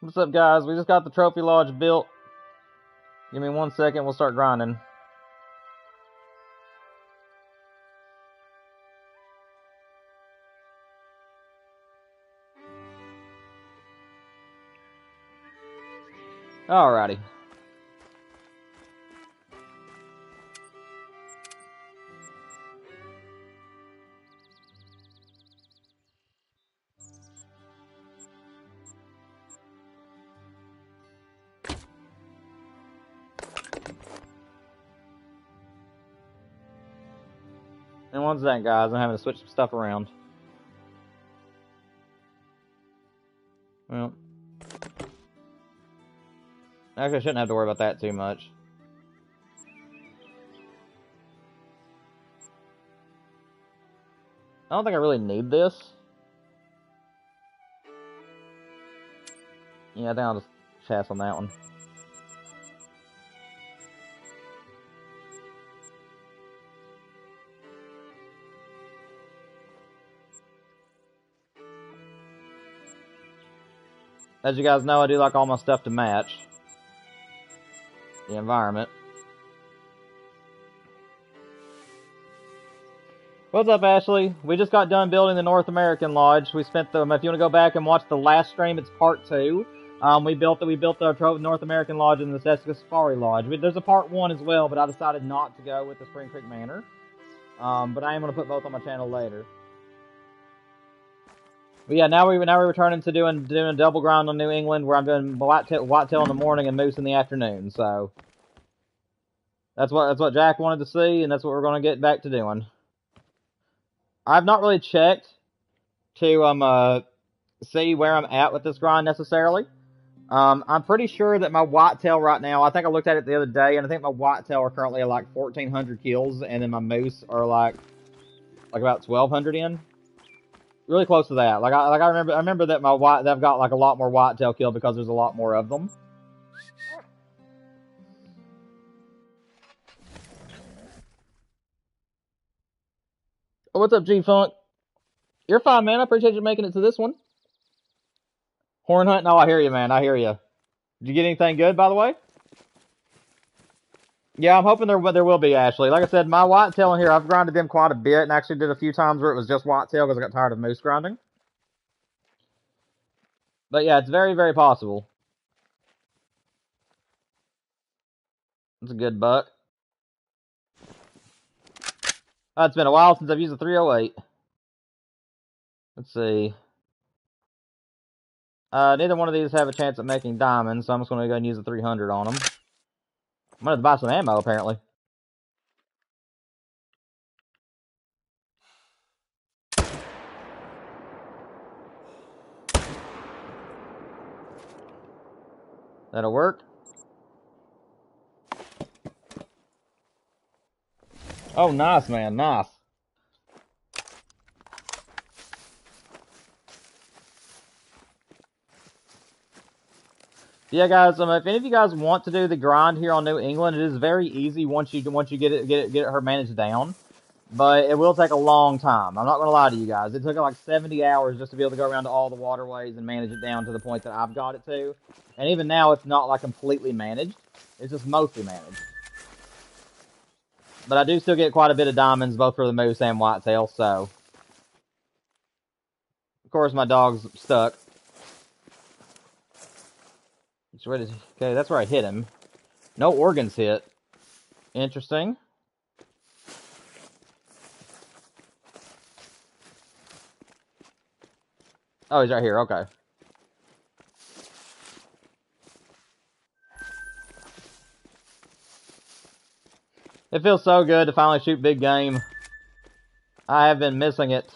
What's up, guys? We just got the trophy lodge built. Give me 1 second, we'll start grinding. Alrighty. And 1 second, guys. I'm having to switch some stuff around. Well, actually, I shouldn't have to worry about that too much. I don't think I really need this. Yeah, I think I'll just pass on that one. As you guys know, I do like all my stuff to match the environment. What's up, Ashley? We just got done building the North American Lodge. We spent the, if you want to go back and watch the last stream, it's part 2. We built the North American Lodge and the Jessica Safari Lodge. There's a part 1 as well, but I decided not to go with the Spring Creek Manor. But I am going to put both on my channel later. But yeah, now we're returning to doing a double grind on New England, where I'm doing whitetail in the morning and moose in the afternoon. So that's what Jack wanted to see, and that's what we're going to get back to doing. I've not really checked to see where I'm at with this grind necessarily. I'm pretty sure that my whitetail right now, I think I looked at it the other day, and I think my whitetail are currently at like 1,400 kills, and then my moose are like about 1,200 in. Really close to that. I remember that I've got like a lot more whitetail kill because there's a lot more of them. Oh, what's up, G-Funk? You're fine, man. I appreciate you making it to this one. Horn hunt? No, I hear you, man. I hear you. Did you get anything good, by the way? Yeah, I'm hoping there will be, Ashley. Like I said, my whitetail in here, I've grinded them quite a bit, and actually did a few times where it was just whitetail because I got tired of moose grinding. But yeah, it's very, very possible. It's a good buck. It's been a while since I've used a 308. Let's see. Neither one of these have a chance at making diamonds, so I'm just going to go and use a 300 on them. I'm going to buy some ammo, apparently. That'll work. Oh, nice, man. Nice. Yeah, guys. If any of you guys want to do the grind here on New England, it is very easy once you get her managed down. But it will take a long time. I'm not going to lie to you guys. It took like 70 hours just to be able to go around to all the waterways and manage it down to the point that I've got it to. And even now, it's not like completely managed. It's just mostly managed. But I do still get quite a bit of diamonds, both for the moose and whitetail, so. Of course, my dog's stuck. It's ready to, okay, that's where I hit him. No organs hit. Interesting. Oh, he's right here, okay. It feels so good to finally shoot big game. I have been missing it.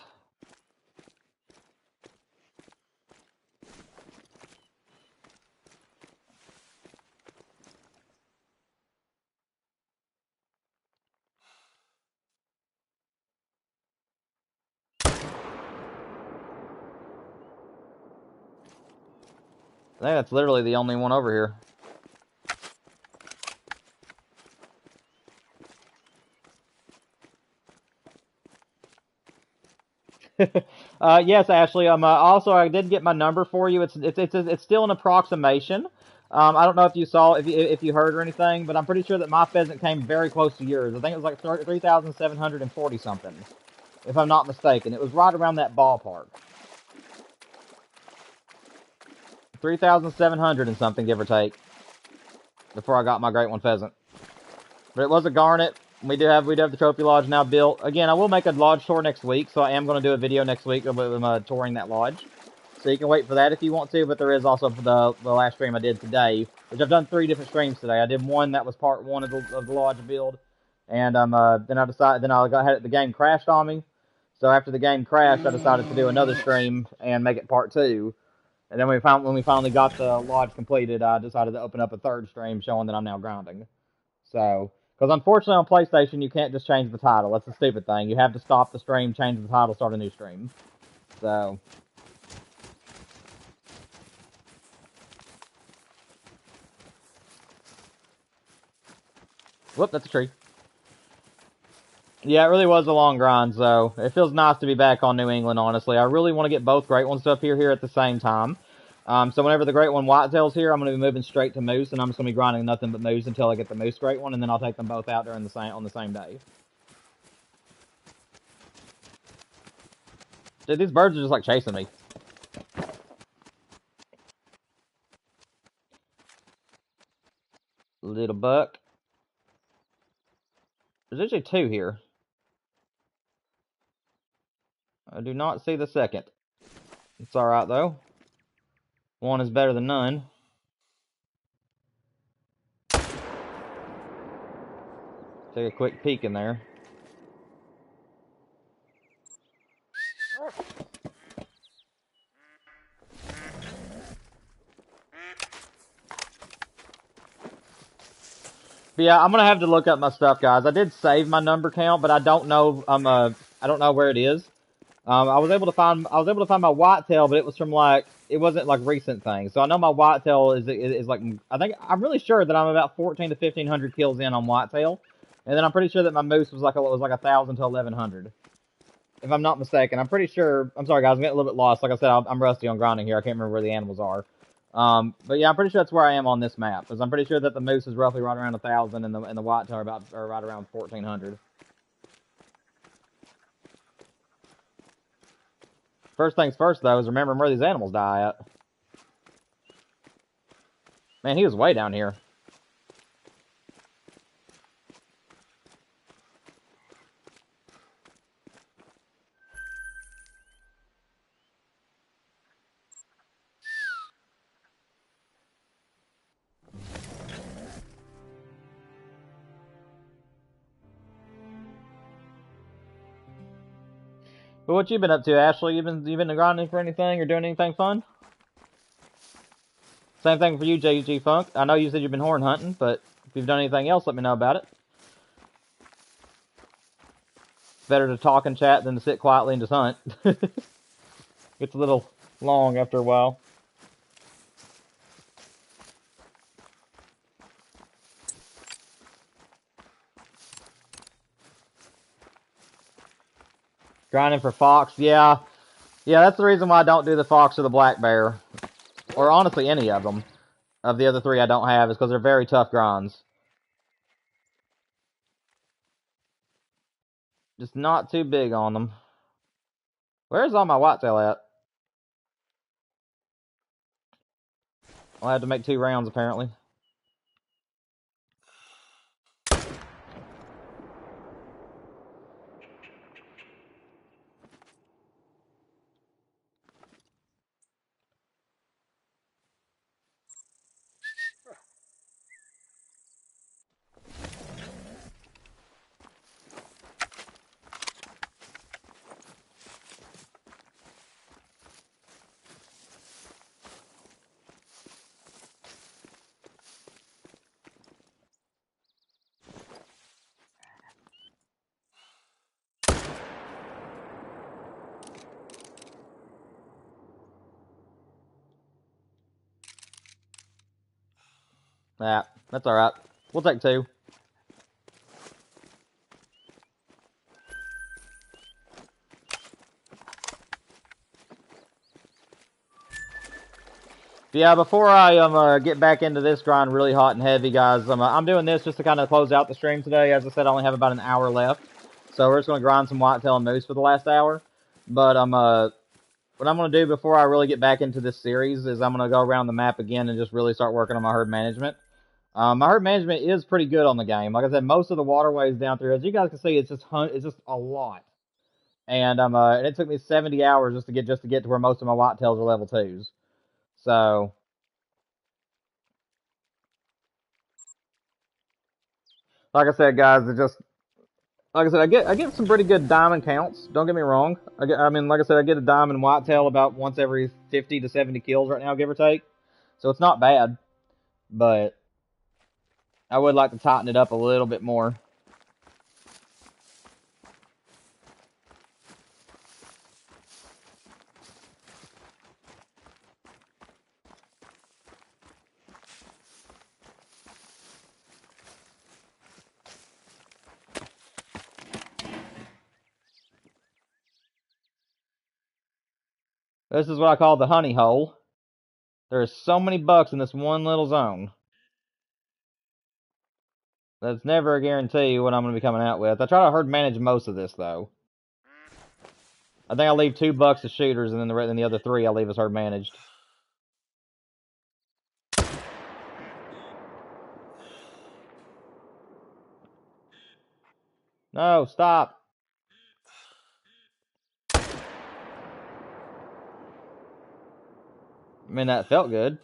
I think that's literally the only one over here. Yes, Ashley. Also, I did get my number for you. It's still an approximation. I don't know if you saw, if you heard or anything, but I'm pretty sure that my pheasant came very close to yours. I think it was like 3,740 something, if I'm not mistaken. It was right around that ballpark. 3,700 and something, give or take, before I got my great one pheasant. But it was a garnet. We do have the trophy lodge now built. Again, I will make a lodge tour next week, so I am going to do a video next week of touring that lodge. So you can wait for that if you want to, but there is also the last stream I did today, which I've done 3 different streams today. I did one that was part 1 of the lodge build, and then the game crashed on me. So after the game crashed, I decided to do another stream and make it part 2. And then when we finally got the lodge completed, I decided to open up a 3rd stream showing that I'm now grounding. So, because unfortunately on PlayStation you can't just change the title. That's the stupid thing. You have to stop the stream, change the title, start a new stream. So. Whoop, that's a tree. Yeah, it really was a long grind, so it feels nice to be back on New England, honestly. I really want to get both great ones up here at the same time. So whenever the great one Whitetail's here, I'm going to be moving straight to moose, and I'm just going to be grinding nothing but moose until I get the moose great one, and then I'll take them both out during on the same day. Dude, these birds are just like chasing me. Little buck. There's actually 2 here. I do not see the second. It's alright, though. 1 is better than none. Take a quick peek in there. But yeah, I'm gonna have to look up my stuff, guys. I did save my number count, but I don't know. I don't know where it is. I was able to find my whitetail, but it was from it wasn't like recent things. So I know my whitetail is like, I'm really sure that I'm about 14 to 1500 kills in on whitetail, and then I'm pretty sure that my moose was like 1,000 to 1,100, if I'm not mistaken. I'm pretty sure. I'm sorry, guys. I'm getting a little bit lost. Like I said, I'm rusty on grinding here. I can't remember where the animals are. But yeah, I'm pretty sure that's where I am on this map, because I'm pretty sure that the moose is roughly right around 1,000, and the whitetail are right around 1,400. First things first, though, is remembering where these animals die at. Man, he was way down here. But what you been up to, Ashley? You been grinding for anything or doing anything fun? Same thing for you, JG Funk. I know you said you've been horn hunting, but if you've done anything else, let me know about it. Better to talk and chat than to sit quietly and just hunt. Gets a little long after a while. Grinding for fox, yeah. Yeah, that's the reason why I don't do the fox or the black bear. Or honestly, any of them. Of the other 3 I don't have, is because they're very tough grinds. Just not too big on them. Where's all my whitetail at? I'll have to make 2 rounds, apparently. Yeah, that's alright. We'll take 2. Yeah, before I get back into this grind really hot and heavy, guys, I'm doing this just to kind of close out the stream today. As I said, I only have about an hour left, so we're just going to grind some whitetail and moose for the last hour. But what I'm going to do before I really get back into this series is I'm going to go around the map again and just really start working on my herd management. My herd management is pretty good on the game. Like I said, most of the waterways down through, as you guys can see, it's just a lot. And it took me 70 hours just to get to where most of my whitetails are level 2s. So, like I said, guys, it just like I said, I get some pretty good diamond counts. Don't get me wrong. I mean, like I said, I get a diamond whitetail about once every 50 to 70 kills right now, give or take. So it's not bad, but I would like to tighten it up a little bit more. This is what I call the honey hole. There's so many bucks in this one little zone. That's never a guarantee what I'm going to be coming out with. I try to herd manage most of this, though. I think I leave 2 bucks as shooters, and then the other 3 I leave as herd managed. No, stop. I mean, that felt good.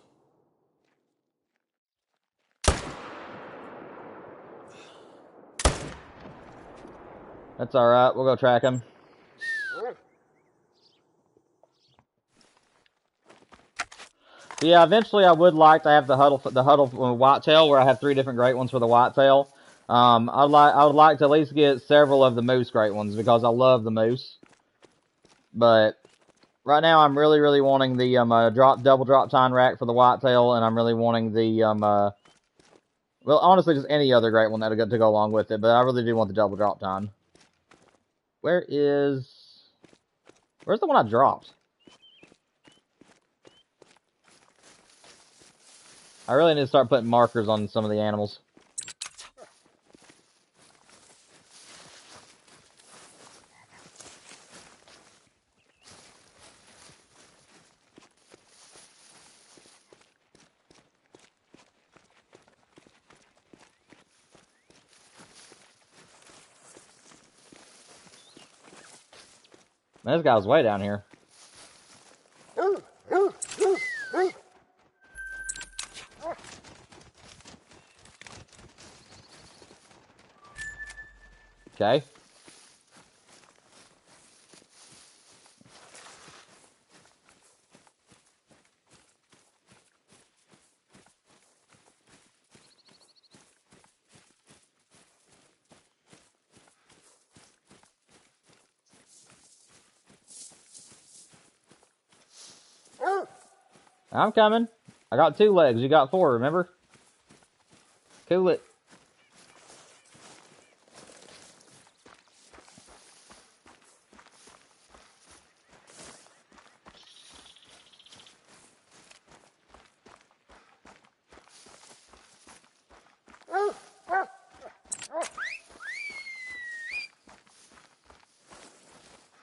That's alright, we'll go track him. Yeah, eventually I would like to have the huddle whitetail, where I have 3 different great ones for the whitetail. I would like to at least get several of the moose great ones, because I love the moose. But right now I'm really wanting the double drop tine rack for the whitetail, and I'm really wanting the well, honestly, just any other great one that to go along with it, but I really do want the double drop tine. Where's the one I dropped? I really need to start putting markers on some of the animals. Man, this guy was way down here. Okay. I'm coming. I got 2 legs. You got 4, remember? Cool it.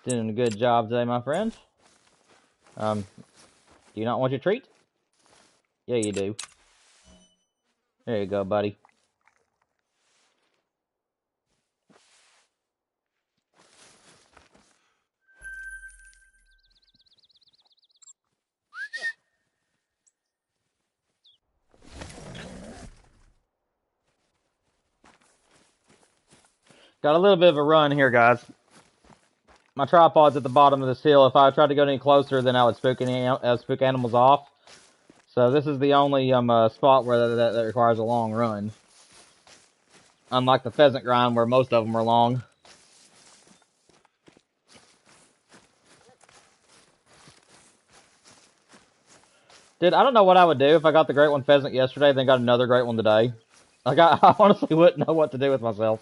Doing a good job today, my friend. Do you not want your treat? Yeah, you do. There you go, buddy. Got a little bit of a run here, guys. My tripod's at the bottom of this hill. If I tried to go any closer, then I would spook animals off. So this is the only spot where that requires a long run. Unlike the pheasant grind, where most of them are long. Dude, I don't know what I would do if I got the great one pheasant yesterday, then got another great one today. Like, I honestly wouldn't know what to do with myself.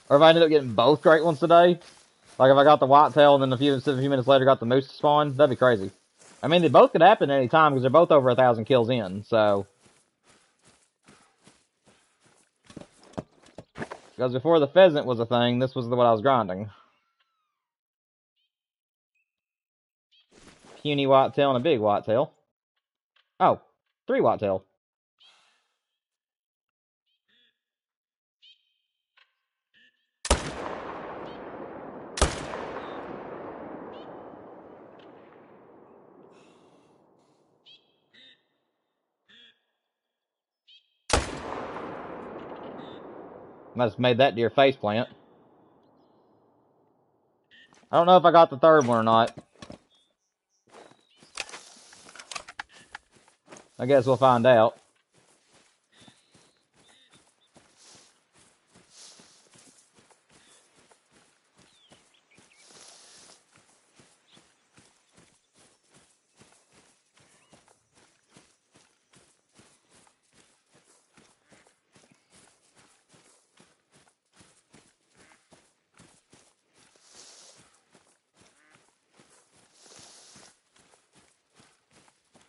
Or if I ended up getting both great ones today. Like, if I got the whitetail and then a few minutes later got the moose to spawn, that'd be crazy. I mean, they both could happen at any time because they're both over 1,000 kills in, so. Because before the pheasant was a thing, this was what I was grinding. Puny whitetail and a big whitetail. Oh, 3 whitetail. I just made that deer face plant. I don't know if I got the third one or not. I guess we'll find out.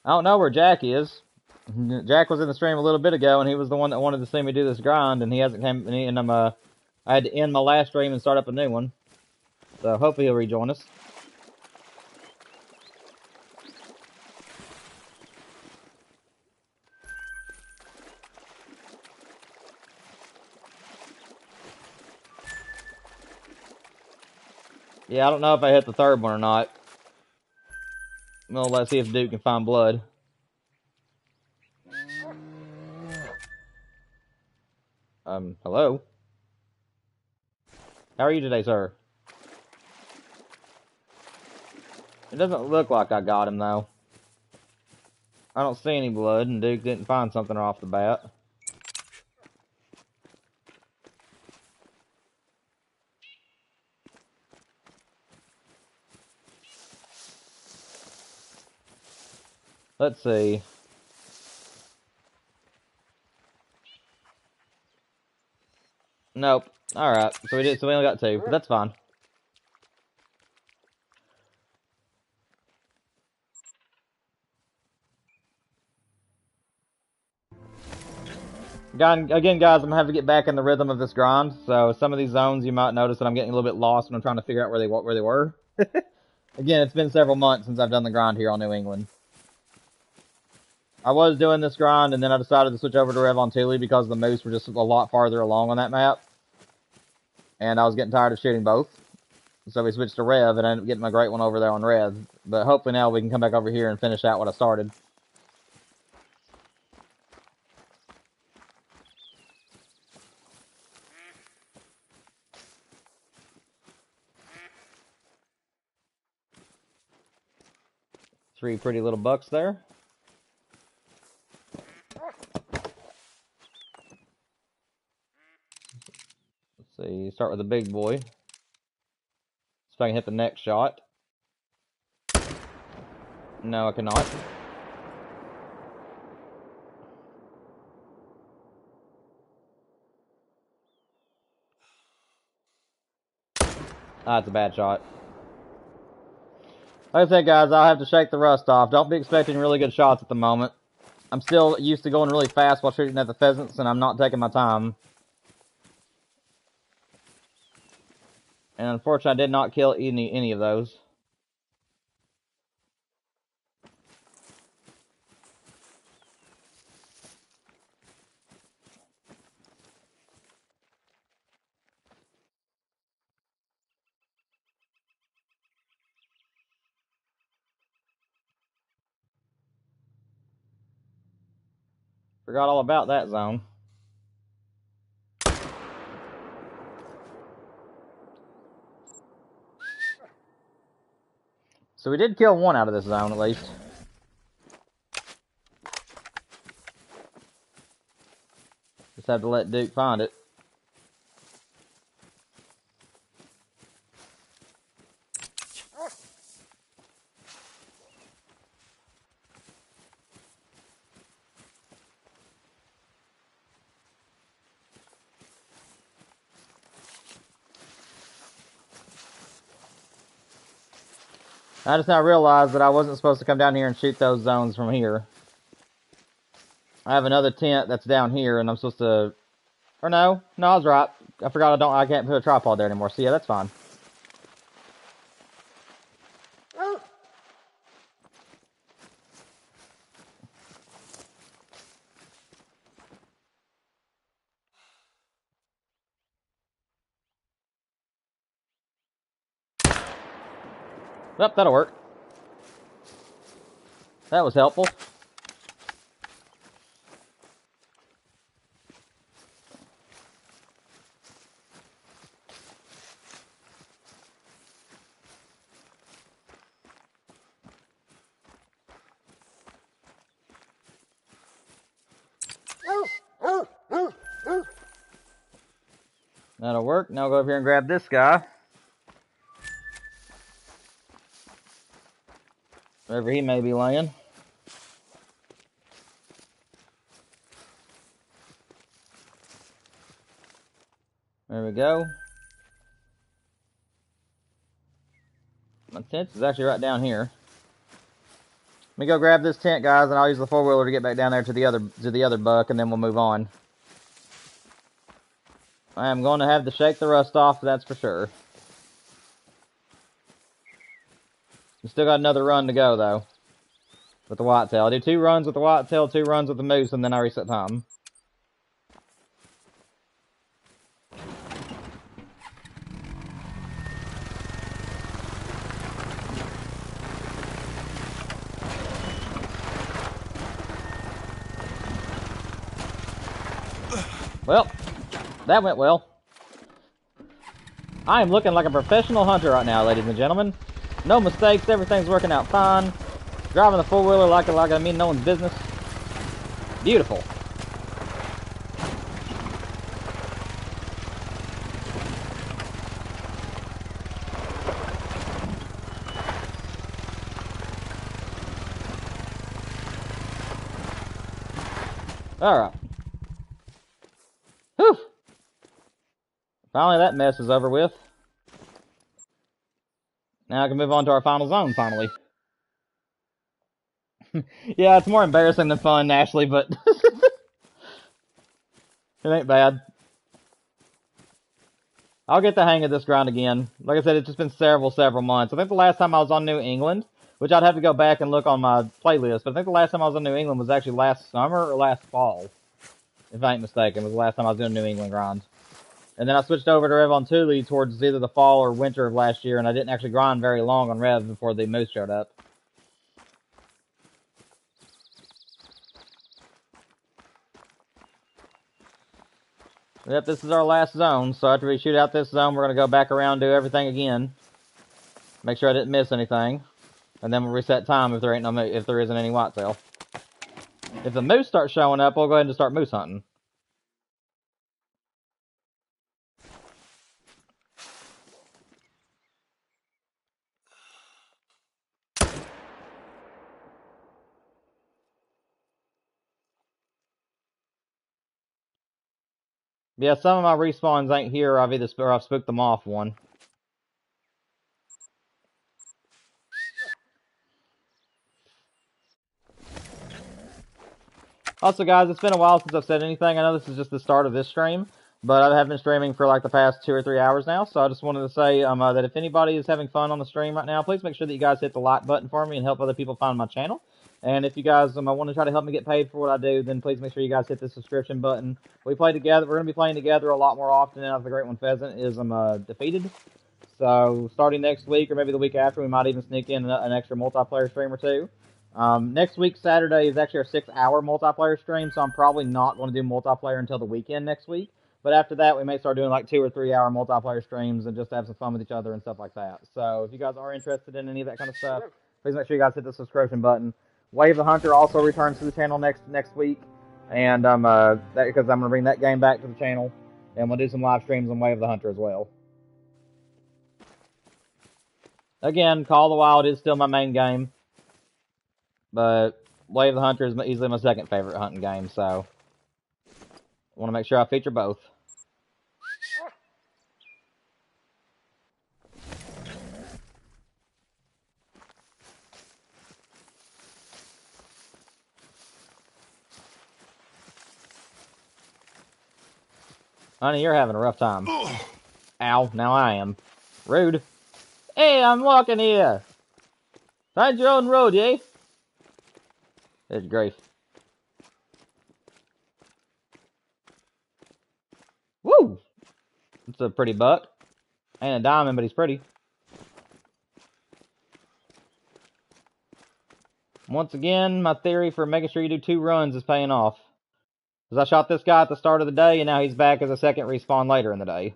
I don't know where Jack is. Jack was in the stream a little bit ago, and he was the one that wanted to see me do this grind, and he hasn't come. And I had to end my last stream and start up a new one. So hopefully he'll rejoin us. Yeah, I don't know if I hit the third one or not. Well, let's see if Duke can find blood. Hello? How are you today, sir? It doesn't look like I got him, though. I don't see any blood, and Duke didn't find something off the bat. Let's see. Nope. Alright, so we only got 2, but that's fine. Again, guys, I'm gonna have to get back in the rhythm of this grind. So some of these zones, you might notice that I'm getting a little bit lost when I'm trying to figure out where they were. Again, it's been several months since I've done the grind here on New England. I was doing this grind, and then I decided to switch over to Rev on Thule because the moose were just a lot farther along on that map. And I was getting tired of shooting both. So we switched to Rev, and I ended up getting my great one over there on Rev. But hopefully now we can come back over here and finish out what I started. Three pretty little bucks there. Let's see, start with the big boy. See if I can hit the next shot. No, I cannot. That's a bad shot. Like I said, guys, I'll have to shake the rust off. Don't be expecting really good shots at the moment. I'm still used to going really fast while shooting at the pheasants, and I'm not taking my time. And unfortunately, I did not kill any of those. Forgot all about that zone. So we did kill one out of this zone, at least. Just have to let Duke find it. I just now realized that I wasn't supposed to come down here and shoot those zones from here. I have another tent that's down here, and I'm supposed to... Or no, I was right. I forgot I can't put a tripod there anymore, so yeah, that's fine. Yep, that'll work. That was helpful. That'll work. Now I'll go over here and grab this guy. Wherever he may be laying. There we go. My tent is actually right down here. Let me go grab this tent, guys, and I'll use the four-wheeler to get back down there to the other buck, and then we'll move on. I am going to have to shake the rust off, that's for sure. We still got another run to go, though, with the whitetail. I'll do 2 runs with the whitetail, 2 runs with the moose, and then I reset time. Well, that went well. I am looking like a professional hunter right now, ladies and gentlemen. No mistakes, everything's working out fine. Driving the four-wheeler like I mean no one's business. Beautiful. Alright. Whew! Finally that mess is over with. Now I can move on to our final zone, finally. Yeah, it's more embarrassing than fun, Ashley, but... it ain't bad. I'll get the hang of this grind again. Like I said, it's just been several months. I think the last time I was on New England, which I'd have to go back and look on my playlist, but I think the last time I was on New England was actually last summer or last fall. If I ain't mistaken, it was the last time I was doing New England grind. And then I switched over to Rev on Thule towards either the fall or winter of last year, and I didn't actually grind very long on Rev before the moose showed up. Yep, this is our last zone, so after we shoot out this zone, we're going to go back around and do everything again. Make sure I didn't miss anything. And then we'll reset time if there isn't any whitetail. If the moose starts showing up, we'll go ahead and start moose hunting. Yeah, some of my respawns ain't here. I've spooked them off one. Also, guys, it's been a while since I've said anything. I know this is just the start of this stream, but I have been streaming for like the past 2 or 3 hours now, so I just wanted to say that if anybody is having fun on the stream right now, please make sure that you guys hit the like button for me and help other people find my channel. And if you guys want to try to help me get paid for what I do, then please make sure you guys hit the subscription button. We play together. We're going to be playing together a lot more often now that the Great One Pheasant is defeated. So starting next week or maybe the week after, we might even sneak in an extra multiplayer stream or 2. Next week, Saturday, is actually our 6-hour multiplayer stream, so I'm probably not going to do multiplayer until the weekend next week. But after that, we may start doing like 2 or 3 hour multiplayer streams and just have some fun with each other and stuff like that. So if you guys are interested in any of that kind of stuff, please make sure you guys hit the subscription button. Wave the Hunter also returns to the channel next week, and because I'm going to bring that game back to the channel, and we'll do some live streams on Wave the Hunter as well. Again, Call of the Wild is still my main game, but Wave the Hunter is easily my second favorite hunting game, so I want to make sure I feature both. Honey, you're having a rough time. Ow, now I am. Rude. Hey, I'm walking here. Find your own road, eh? Good grief. Woo! It's a pretty buck. Ain't a diamond, but he's pretty. Once again, my theory for making sure you do 2 runs is paying off. Because I shot this guy at the start of the day, and now he's back as a second respawn later in the day.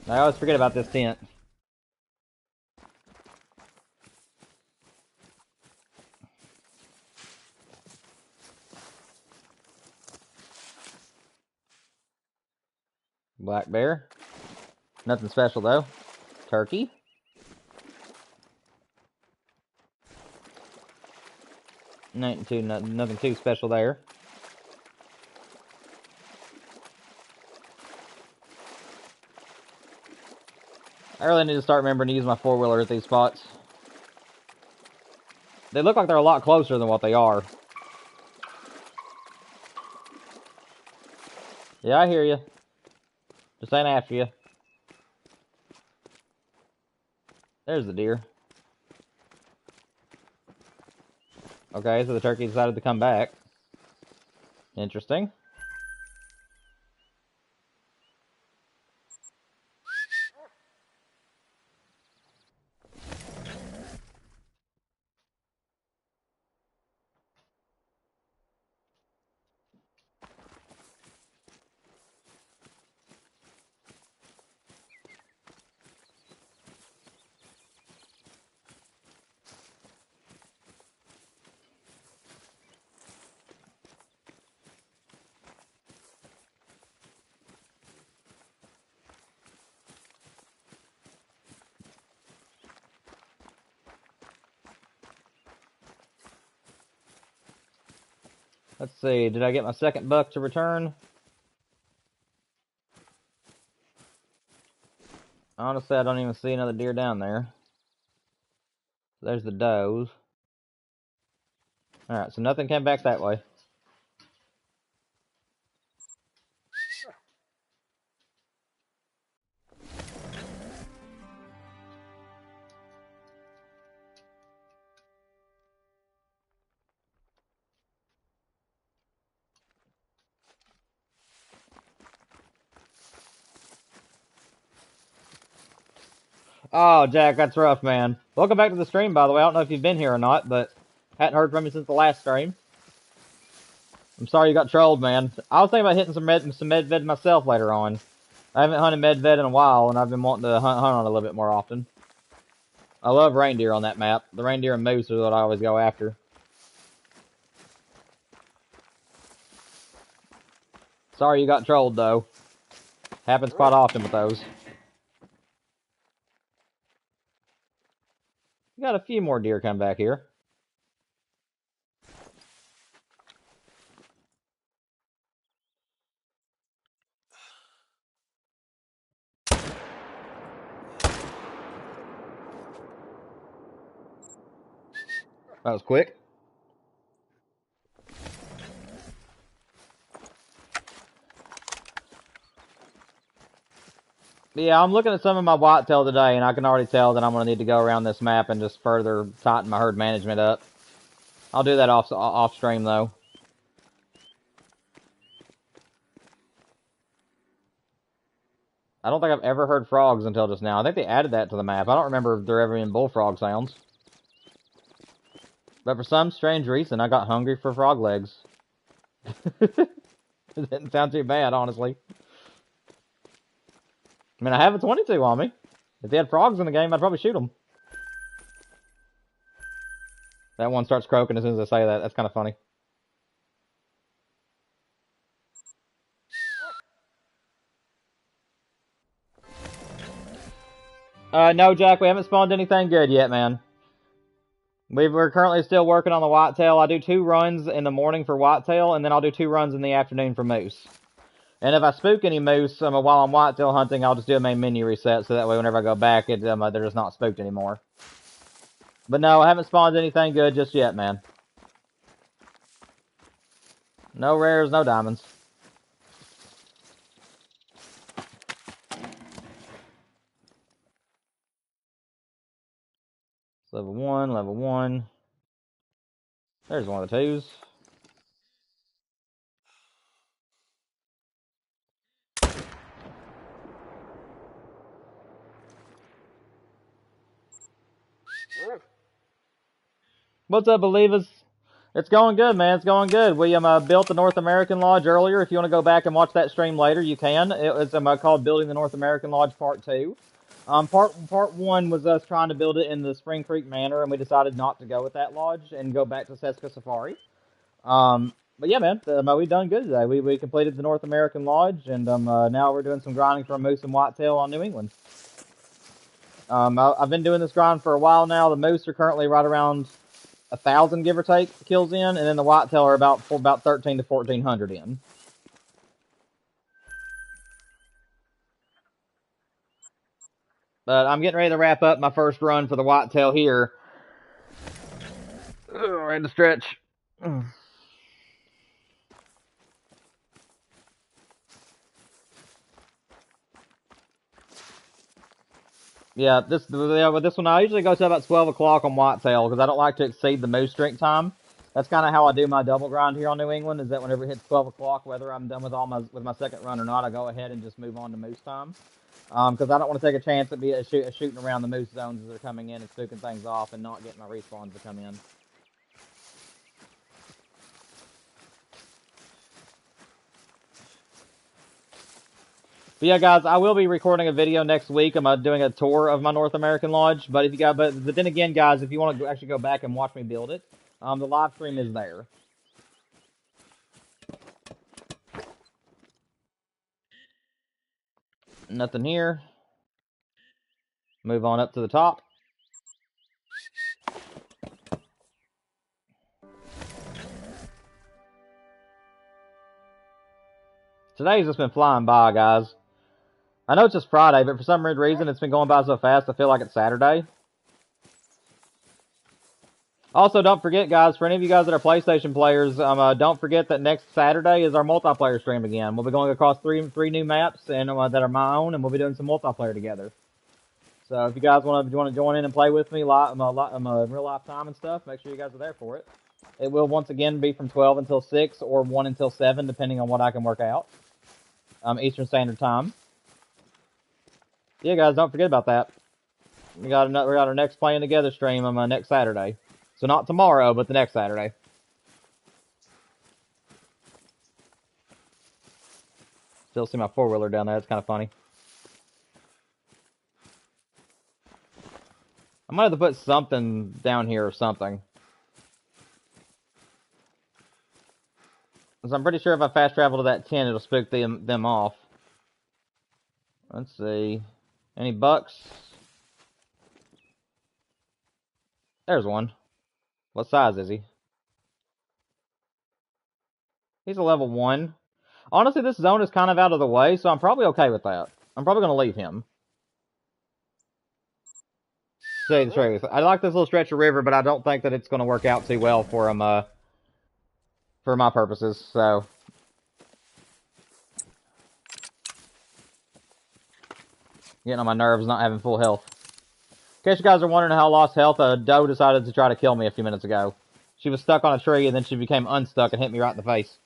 I always forget about this tent. Black bear. Nothing special, though. Turkey. Nothing too special there. I really need to start remembering to use my 4-wheeler at these spots. They look like they're a lot closer than what they are. Yeah, I hear you. Just ain't after you. There's the deer. Okay, so the turkey decided to come back. Interesting. Let's see, did I get my second buck to return? Honestly, I don't even see another deer down there. There's the does. Alright, so nothing came back that way. Oh, Jack, that's rough, man. Welcome back to the stream, by the way. I don't know if you've been here or not, but hadn't heard from you since the last stream. I'm sorry you got trolled, man. I was thinking about hitting some medved myself later on. I haven't hunted medved in a while, and I've been wanting to hunt on it a little bit more often. I love reindeer on that map. The reindeer and moose are what I always go after. Sorry you got trolled, though. Happens quite often with those. We got a few more deer come back here. That was quick. Yeah, I'm looking at some of my whitetail today, and I can already tell that I'm going to need to go around this map and just further tighten my herd management up. I'll do that off stream, though. I don't think I've ever heard frogs until just now. I think they added that to the map. I don't remember there ever being bullfrog sounds. But for some strange reason, I got hungry for frog legs. It didn't sound too bad, honestly. I mean, I have a 22 on me. If they had frogs in the game, I'd probably shoot them. That one starts croaking as soon as I say that. That's kind of funny. No, Jack, we haven't spawned anything good yet, man. We're currently still working on the whitetail. I do 2 runs in the morning for whitetail, and then I'll do 2 runs in the afternoon for moose. And if I spook any moose while I'm whitetail hunting, I'll just do a main menu reset, so that way whenever I go back, they're just not spooked anymore. But no, I haven't spawned anything good just yet, man. No rares, no diamonds. Level 1, level 1. There's one of the 2s. What's up, believers? It's going good, man. It's going good. We built the North American Lodge earlier. If you want to go back and watch that stream later, you can. It was called Building the North American Lodge Part 2. Part 1 was us trying to build it in the Spring Creek Manor, and we decided not to go with that lodge and go back to Seska Safari. But yeah, man, we've done good today. We completed the North American Lodge, and now we're doing some grinding for moose and whitetail on New England. I've been doing this grind for a while now. The moose are currently right around 1,000, give or take, kills in, and then the whitetail are about 13 to 1,400 in. But I'm getting ready to wrap up my first run for the whitetail here. Ready to stretch. Yeah, with this one I usually go to about 12 o'clock on whitetail because I don't like to exceed the moose drink time. That's kind of how I do my double grind here on New England. Is that whenever it hits 12 o'clock, whether I'm done with my second run or not, I go ahead and just move on to moose time. Because I don't want to take a chance at shooting around the moose zones as they're coming in and spooking things off and not getting my respawns to come in. But yeah, guys, I will be recording a video next week. I'm doing a tour of my North American Lodge. But but then again, guys, if you want to actually go back and watch me build it, the live stream is there. Nothing here. Move on up to the top. Today's just been flying by, guys. I know it's just Friday, but for some weird reason, it's been going by so fast, I feel like it's Saturday. Also, don't forget, guys, for any of you guys that are PlayStation players, don't forget that next Saturday is our multiplayer stream again. We'll be going across three new maps and that are my own, and we'll be doing some multiplayer together. So if you guys want to join in and play with me in real life time and stuff, make sure you guys are there for it. It will once again be from 12 until 6 or 1 until 7, depending on what I can work out. Eastern Standard Time. Yeah, guys, don't forget about that. We got our next playing together stream on next Saturday. So not tomorrow, but the next Saturday. Still see my 4-wheeler down there. It's kind of funny. I might have to put something down here or something. Because I'm pretty sure if I fast travel to that 10, it'll spook them off. Let's see. Any bucks? There's one. What size is he? He's a level 1. Honestly, this zone is kind of out of the way, so I'm probably okay with that. I'm probably going to leave him. To tell you the truth. I like this little stretch of river, but I don't think that it's going to work out too well for him, for my purposes, so. Getting on my nerves, not having full health. In case you guys are wondering how I lost health, a doe decided to try to kill me a few minutes ago. She was stuck on a tree, and then she became unstuck and hit me right in the face.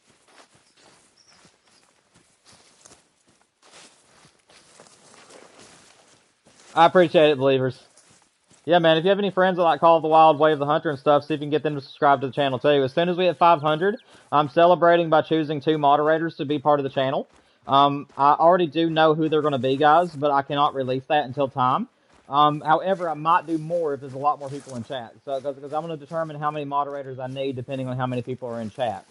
I appreciate it, believers. Yeah, man, if you have any friends that like Call of the Wild, Way of the Hunter and stuff, see if you can get them to subscribe to the channel, too. As soon as we hit 500, I'm celebrating by choosing 2 moderators to be part of the channel. I already do know who they're going to be, guys, but I cannot release that until time. However, I might do more if there's a lot more people in chat. So, because I'm going to determine how many moderators I need depending on how many people are in chat,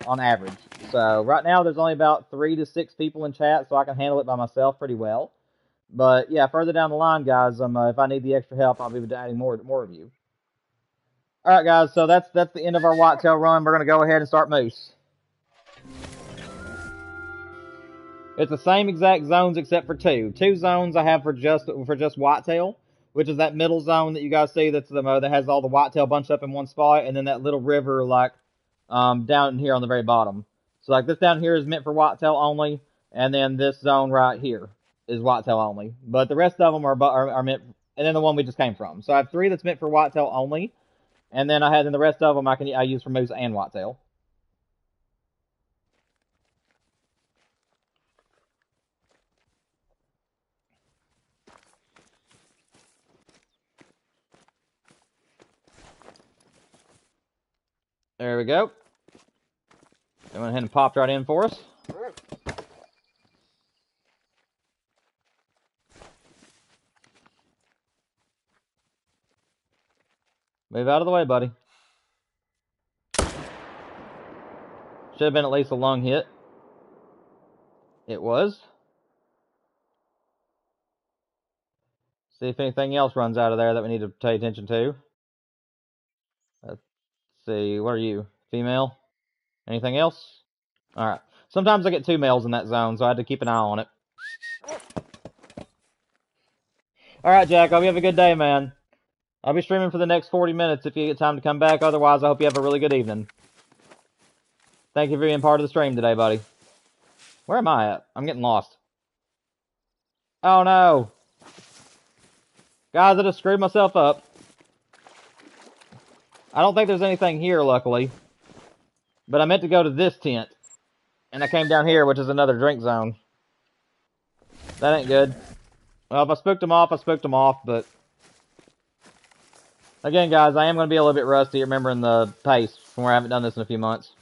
on average. So, right now, there's only about 3 to 6 people in chat, so I can handle it by myself pretty well. But, yeah, further down the line, guys, if I need the extra help, I'll be adding more of you. All right, guys. So that's the end of our whitetail run. We're gonna go ahead and start moose. It's the same exact zones except for two. Two zones I have for just whitetail, which is that middle zone that you guys see that's that has all the whitetail bunched up in one spot, and then that little river like down here on the very bottom. So like this down here is meant for whitetail only, and then this zone right here is whitetail only. But the rest of them are meant, and then the one we just came from. So I have three that's meant for whitetail only, and then the rest of them I use for moose and whitetail. There we go. It went ahead and popped right in for us. Move out of the way, buddy. Should have been at least a lung hit. It was. See if anything else runs out of there that we need to pay attention to. Let's see. What are you? Female? Anything else? Alright. Sometimes I get two males in that zone, so I had to keep an eye on it. Alright, Jack. I hope you have a good day, man. I'll be streaming for the next 40 minutes if you get time to come back. Otherwise, I hope you have a really good evening. Thank you for being part of the stream today, buddy. Where am I at? I'm getting lost. Oh, no. Guys, I just screwed myself up. I don't think there's anything here, luckily. But I meant to go to this tent. And I came down here, which is another drink zone. That ain't good. Well, if I spooked them off, I spooked them off, but... Again, guys, I am going to be a little bit rusty remembering the pace from where I haven't done this in a few months.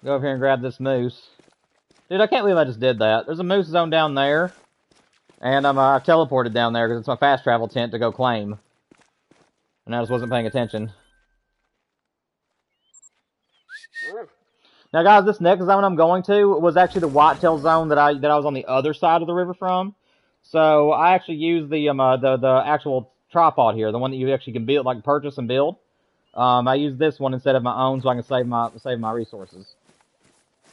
Go over here and grab this moose. Dude, I can't believe I just did that. There's a moose zone down there. And I teleported down there because it's my fast travel tent to go claim. And I just wasn't paying attention. Now, guys, this next zone I'm going to was actually the whitetail zone that I was on the other side of the river from. So I actually used the actual tripod here, the one that you actually can build, like purchase and build. I used this one instead of my own, so I can save my resources.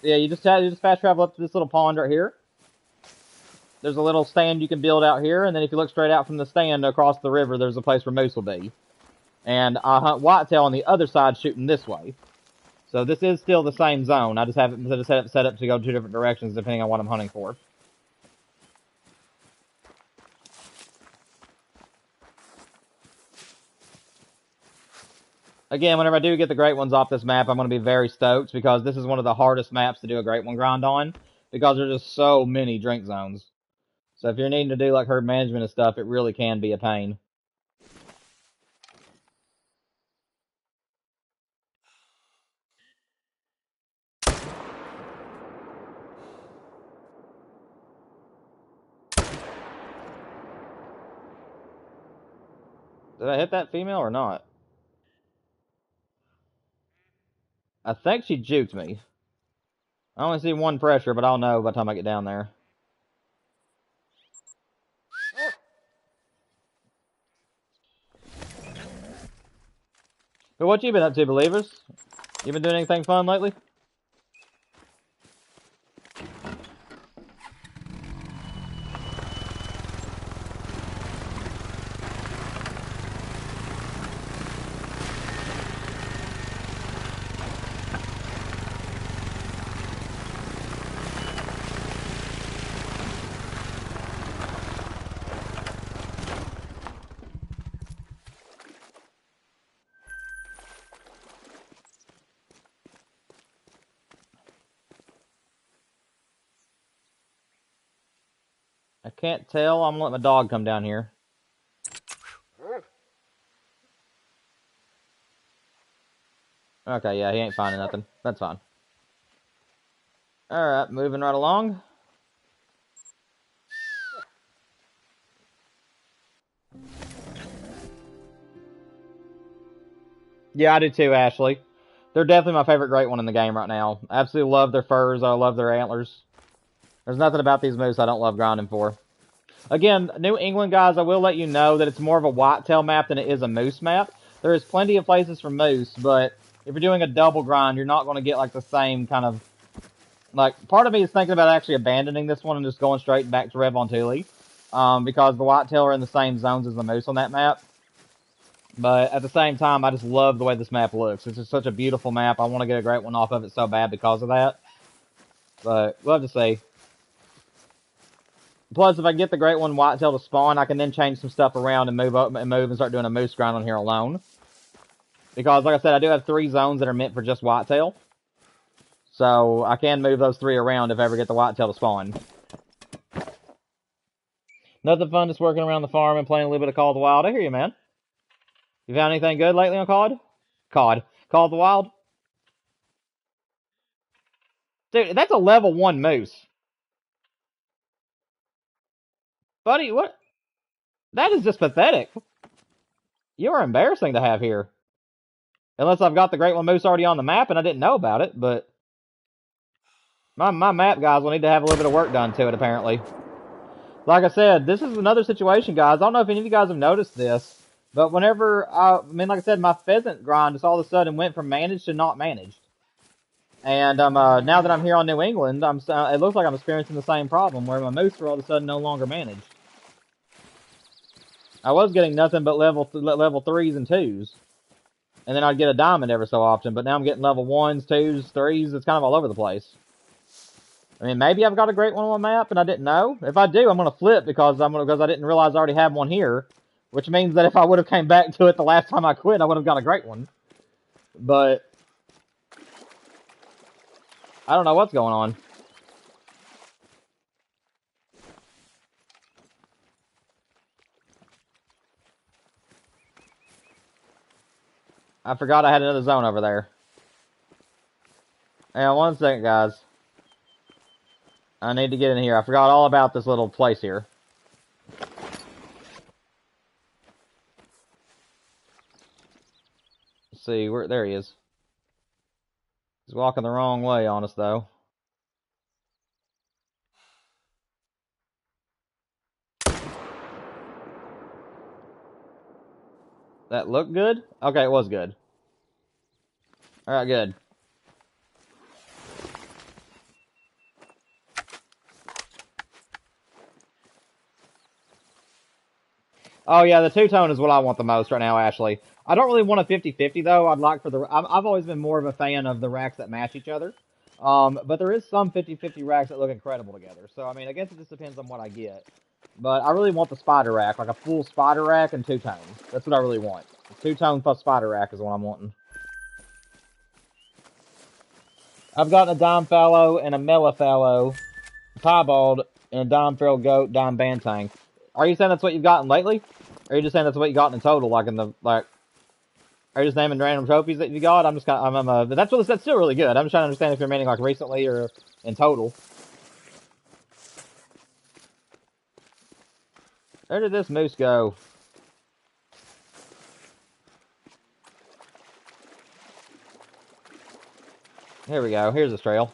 Yeah, you just fast travel up to this little pond right here. There's a little stand you can build out here, and then if you look straight out from the stand across the river, there's a place where moose will be. And I hunt whitetail on the other side, shooting this way. So this is still the same zone. I just have it set up to go two different directions depending on what I'm hunting for. Again, whenever I do get the great ones off this map, I'm going to be very stoked because this is one of the hardest maps to do a great one grind on because there's just so many drink zones. So if you're needing to do like herd management and stuff, it really can be a pain. Did I hit that female or not? I think she juked me. I only see one pressure, but I'll know by the time I get down there. But what you been up to, believers? You been doing anything fun lately? I can't tell. I'm gonna let my dog come down here. Okay, yeah, he ain't finding nothing. That's fine. Alright, moving right along. Yeah, I do too, Ashley. They're definitely my favorite great one in the game right now. I absolutely love their furs. I love their antlers. There's nothing about these moose I don't love grinding for. Again, New England guys, I will let you know that it's more of a whitetail map than it is a moose map. There is plenty of places for moose, but if you're doing a double grind, you're not going to get like the same kind of like. Part of me is thinking about actually abandoning this one and just going straight back to Revontuli, because the whitetail are in the same zones as the moose on that map. But at the same time, I just love the way this map looks. It's just such a beautiful map. I want to get a great one off of it so bad because of that. But we'll have to see. Plus, if I get the great one whitetail to spawn, I can then change some stuff around and move up and move and start doing a moose grind on here alone. Because, like I said, I do have 3 zones that are meant for just whitetail. So I can move those 3 around if I ever get the whitetail to spawn. Nothing fun, just working around the farm and playing a little bit of Call of the Wild. I hear you, man. You found anything good lately on COD? COD. Call of the Wild? Dude, that's a level 1 moose. Buddy, what? That is just pathetic. You are embarrassing to have here. Unless I've got the Great One Moose already on the map and I didn't know about it, but... My map, guys, will need to have a little bit of work done to it, apparently. Like I said, this is another situation, guys. I don't know if any of you guys have noticed this, but whenever, like I said, my pheasant grind just all of a sudden went from managed to not managed. And now that I'm here on New England, it looks like I'm experiencing the same problem, where my moose are all of a sudden no longer managed. I was getting nothing but level 3s and 2s. And then I'd get a diamond every so often, but now I'm getting level 1s, 2s, 3s. It's kind of all over the place. I mean, maybe I've got a great one on my map and I didn't know. If I do, I'm going to flip because I didn't realize I already had one here. Which means that if I would have came back to it the last time I quit, I would have got a great one. But I don't know what's going on. I forgot I had another zone over there. Hang on 1 second, guys. I need to get in here. I forgot all about this little place here. Let's see, there he is. He's walking the wrong way on us, though. That looked good? Okay, it was good. Alright, good. Oh, yeah, the two-tone is what I want the most right now, Ashley. I don't really want a 50-50, though. I've always been more of a fan of the racks that match each other. But there is some 50-50 racks that look incredible together. So, I mean, I guess it just depends on what I get. But I really want the spider rack, like a full spider rack and two-tone. That's what I really want. Two-tone plus spider rack is what I'm wanting. I've gotten a dime fallow and a mela fallow, piebald, and a dime feral goat, dime bantang. Are you saying that's what you've gotten lately? Or are you just saying that's what you got in total, like in the, like... Are you just naming random trophies that you got? I'm just kind of, that's still really good. I'm just trying to understand if you're meaning like recently or in total. Where did this moose go? Here we go. Here's this trail.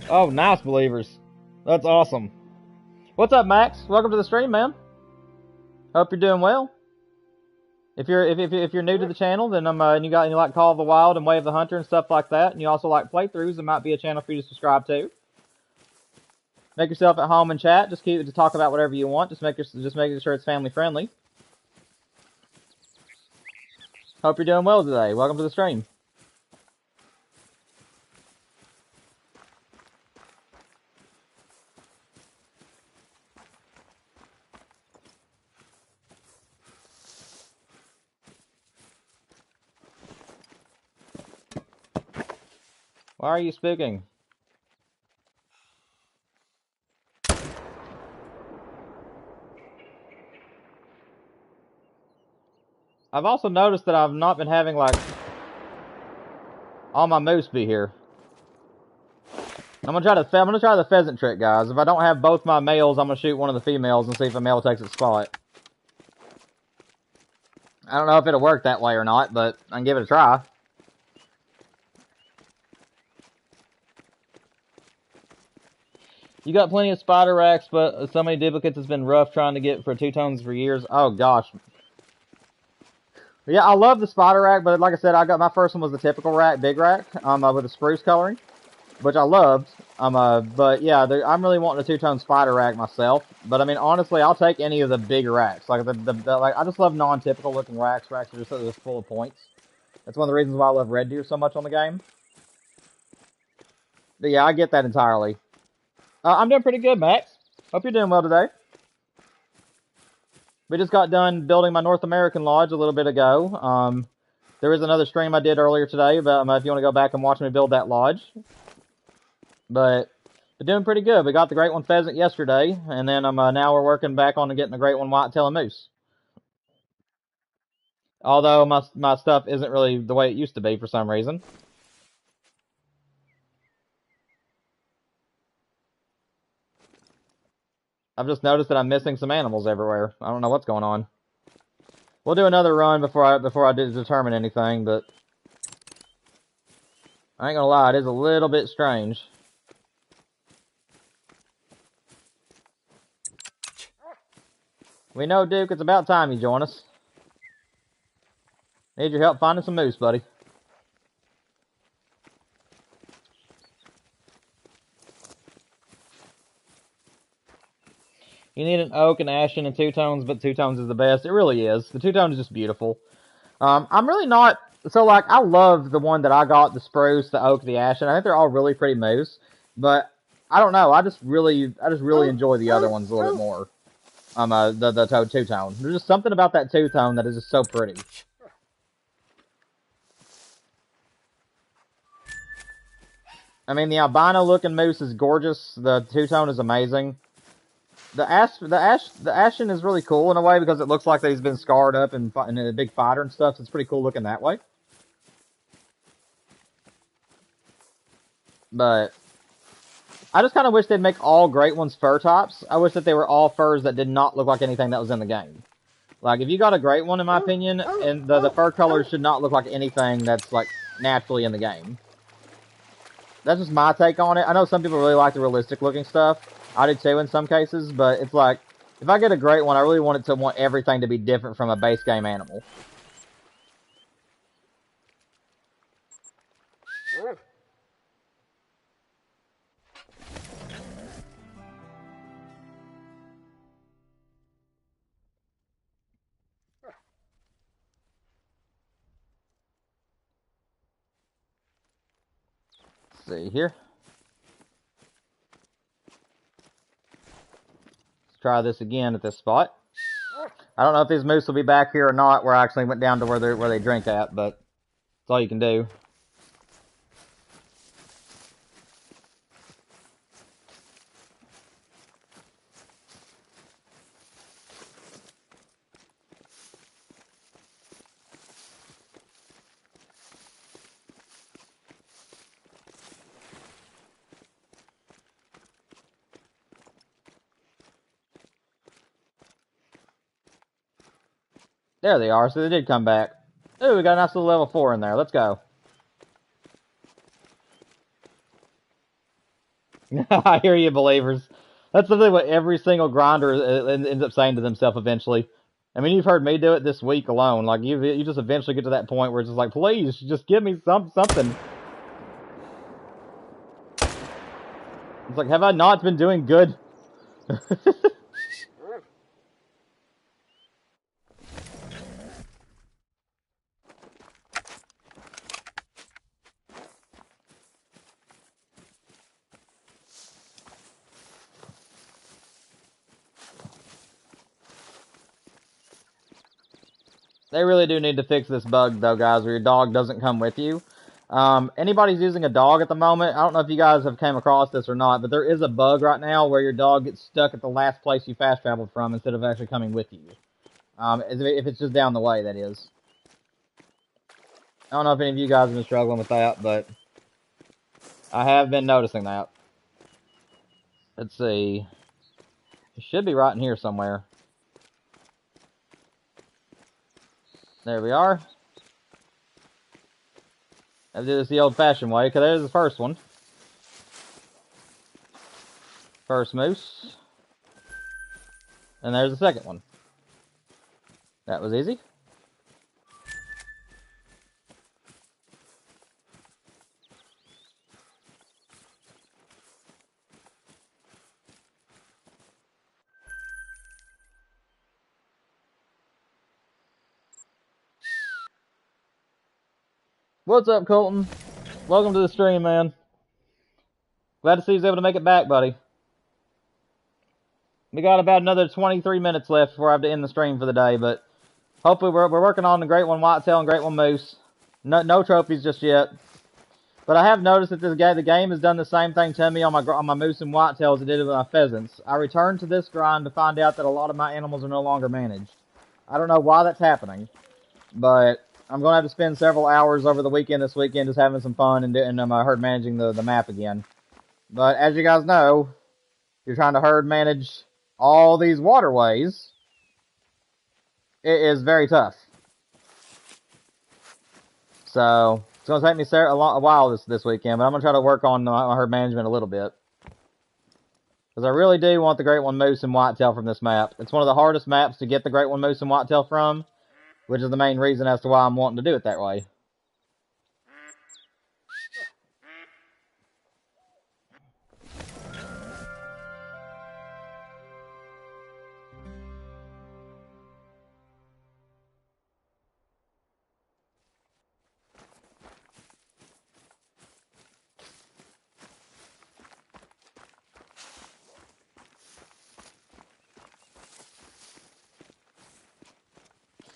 Oh, nice, believers. That's awesome. What's up, Max? Welcome to the stream, man. Hope you're doing well. If you're new to the channel, then and you like Call of the Wild and Way of the Hunter and stuff like that, and you also like playthroughs, it might be a channel for you to subscribe to. Make yourself at home and chat. Just talk about whatever you want. Just making sure it's family friendly. Hope you're doing well today. Welcome to the stream. Why are you spooking? I've also noticed that I've not been having, like, all my moose be here. I'm gonna try the pheasant trick, guys. If I don't have both my males, I'm gonna shoot one of the females and see if a male takes its spot. I don't know if it'll work that way or not, but I can give it a try. You got plenty of spider racks, but so many duplicates has been rough trying to get for two-tones for years. Oh, gosh. Yeah, I love the spider rack, but like I said, my first one was the typical rack, big rack, with the spruce coloring, which I loved. But yeah, I'm really wanting a two-tone spider rack myself. But I mean, honestly, I'll take any of the bigger racks. Like like I just love non-typical looking racks. Racks are just full of points. That's one of the reasons why I love Red Deer so much on the game. But yeah, I get that entirely. I'm doing pretty good, Max. Hope you're doing well today. We just got done building my North American lodge a little bit ago. There is another stream I did earlier today about if you want to go back and watch me build that lodge. But we're doing pretty good. We got the great one pheasant yesterday, and then now we're working back on getting the great one whitetail and moose. Although my stuff isn't really the way it used to be for some reason. I've just noticed that I'm missing some animals everywhere. I don't know what's going on. We'll do another run before I determine anything, but I ain't gonna lie, it is a little bit strange. We know, Duke, it's about time you join us. Need your help finding some moose, buddy. You need an oak, an ashen, and two-tones, but two-tones is the best. It really is. The two-tone is just beautiful. I'm really not... So, like, I love the one that I got, the spruce, the oak, the ashen. I think they're all really pretty moose. But, I don't know. I just really enjoy the other ones a little bit more. The two-tone. There's just something about that two-tone that is just so pretty. I mean, the albino-looking moose is gorgeous. The two-tone is amazing. The ashen is really cool in a way because it looks like that he's been scarred up and a big fighter and stuff. So it's pretty cool looking that way. But I just kind of wish they'd make all great ones fur tops. I wish that they were all furs that did not look like anything that was in the game. Like, if you got a great one, in my opinion, and the fur colors should not look like anything that's, like, naturally in the game. That's just my take on it. I know some people really like the realistic looking stuff. I do too in some cases, but it's like, if I get a great one, I really want everything to be different from a base game animal. Let's see here. Try this again at this spot. I don't know if these moose will be back here or not, where I actually went down to where they drink at, but that's all you can do. There they are, so they did come back. Ooh, we got a nice little level 4 in there. Let's go. I hear you, believers. That's literally what every single grinder ends up saying to themselves eventually. I mean, you've heard me do it this week alone. Like, you just eventually get to that point where it's just like, please, just give me something. It's like, have I not been doing good? They really do need to fix this bug, though, guys, where your dog doesn't come with you. Anybody's using a dog at the moment, I don't know if you guys have came across this or not, but there is a bug right now where your dog gets stuck at the last place you fast traveled from instead of actually coming with you. If it's just down the way, that is. I don't know if any of you guys have been struggling with that, but I have been noticing that. Let's see. It should be right in here somewhere. There we are. I'll do this the old-fashioned way, because there's the first one. First moose. And there's the second one. That was easy. What's up, Colton? Welcome to the stream, man. Glad to see you able to make it back, buddy. We got about another 23 minutes left before I have to end the stream for the day, but hopefully we're working on the Great One Whitetail and Great One Moose. No trophies just yet. But I have noticed that the game has done the same thing to me on my moose and whitetail as it did with my pheasants. I returned to this grind to find out that a lot of my animals are no longer managed. I don't know why that's happening, but I'm going to have to spend several hours over the weekend this weekend just having some fun and herd managing the map again. But as you guys know, you're trying to herd manage all these waterways. It is very tough. So it's going to take me a while this weekend, but I'm going to try to work on my herd management a little bit. Because I really do want the Great One Moose and Whitetail from this map. It's one of the hardest maps to get the Great One Moose and Whitetail from, which is the main reason as to why I'm wanting to do it that way.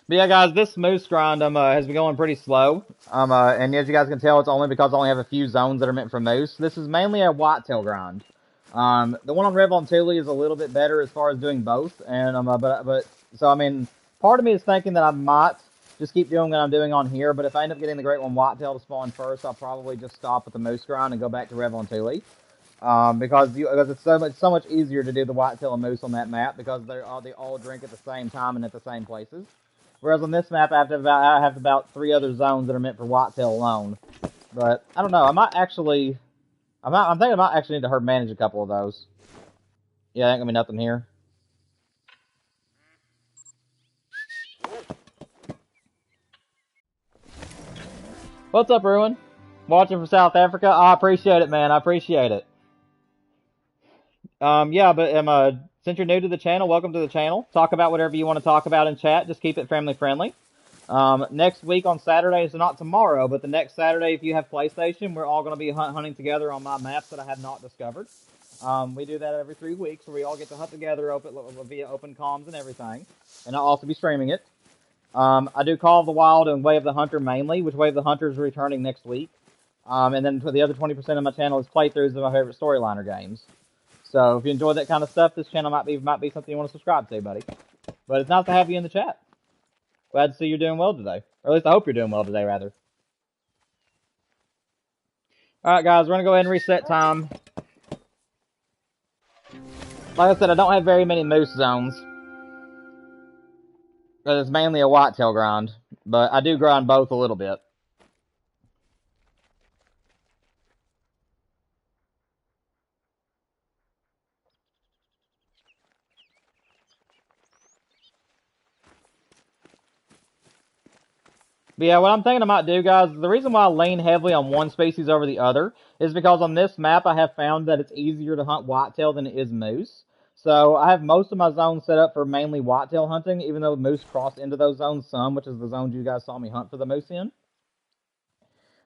But yeah, guys, this moose grind has been going pretty slow. And as you guys can tell, it's only because I only have a few zones that are meant for moose. This is mainly a whitetail grind. The one on Rev on Thule is a little bit better as far as doing both. And so I mean, part of me is thinking that I might just keep doing what I'm doing on here. But if I end up getting the Great One Whitetail to spawn first, I'll probably just stop at the moose grind and go back to Rev on Thule. Because it's so much easier to do the whitetail and moose on that map because they all drink at the same time and at the same places. Whereas on this map, I have about 3 other zones that are meant for whitetail alone. But I don't know. I'm thinking I might actually need to herd manage a couple of those. Yeah, ain't gonna be nothing here. What's up, Ruin? Watching from South Africa. I appreciate it, man. I appreciate it. Yeah, but since you're new to the channel, welcome to the channel. Talk about whatever you want to talk about in chat. Just keep it family friendly. Next week on Saturday, so not tomorrow, but the next Saturday, if you have PlayStation, we're all going to be hunting together on my maps that I have not discovered. We do that every 3 weeks, where we all get to hunt together via open comms and everything. And I'll also be streaming it. I do Call of the Wild and Way of the Hunter mainly, which Way of the Hunter is returning next week. And then for the other 20% of my channel is playthroughs of my favorite storyliner games. So if you enjoy that kind of stuff, this channel might be something you want to subscribe to, buddy. But it's nice to have you in the chat. Glad to see you're doing well today. Or at least I hope you're doing well today, rather. Alright, guys, we're going to go ahead and reset time. Like I said, I don't have very many moose zones. But it's mainly a whitetail grind. But I do grind both a little bit. But yeah, what I'm thinking I might do, guys, the reason why I lean heavily on one species over the other is because on this map I have found that it's easier to hunt whitetail than it is moose. So I have most of my zones set up for mainly whitetail hunting, even though moose cross into those zones some, which is the zones you guys saw me hunt for the moose in.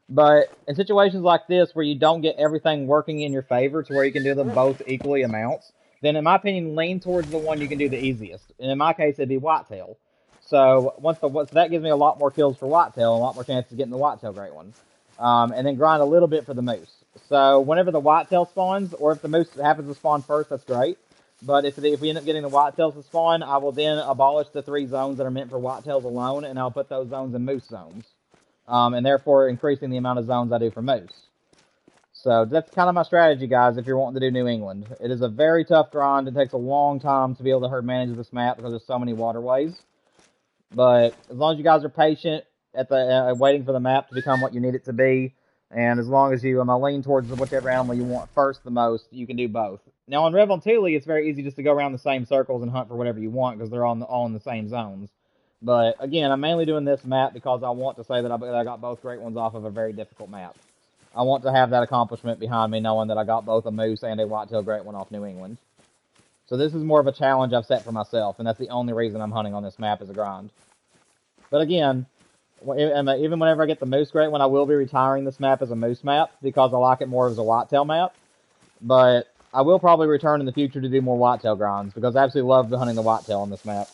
But in situations like this where you don't get everything working in your favor to where you can do them both equally amounts, then in my opinion, lean towards the one you can do the easiest. And in my case, it'd be whitetail. So so that gives me a lot more kills for whitetail, and a lot more chances of getting the whitetail Great One. and then grind a little bit for the moose. So whenever the whitetail spawns, or if the moose happens to spawn first, that's great. But if we end up getting the whitetails to spawn, I will then abolish the 3 zones that are meant for whitetails alone, and I'll put those zones in moose zones, and therefore increasing the amount of zones I do for moose. So that's kind of my strategy, guys, if you're wanting to do New England. It is a very tough grind. It takes a long time to be able to herd manage this map because there's so many waterways. But as long as you guys are patient at the waiting for the map to become what you need it to be, and as long as you lean towards whichever animal you want first the most, you can do both. Now on Rev on Thule, it's very easy just to go around the same circles and hunt for whatever you want because they're all in the same zones. But again, I'm mainly doing this map because I want to say that I got both great ones off of a very difficult map. I want to have that accomplishment behind me, knowing that I got both a moose and a whitetail great one off New England. So this is more of a challenge I've set for myself, and that's the only reason I'm hunting on this map as a grind. But again, even whenever I get the moose great one, I will be retiring this map as a moose map because I like it more as a whitetail map. But I will probably return in the future to do more whitetail grinds because I absolutely love hunting the whitetail on this map.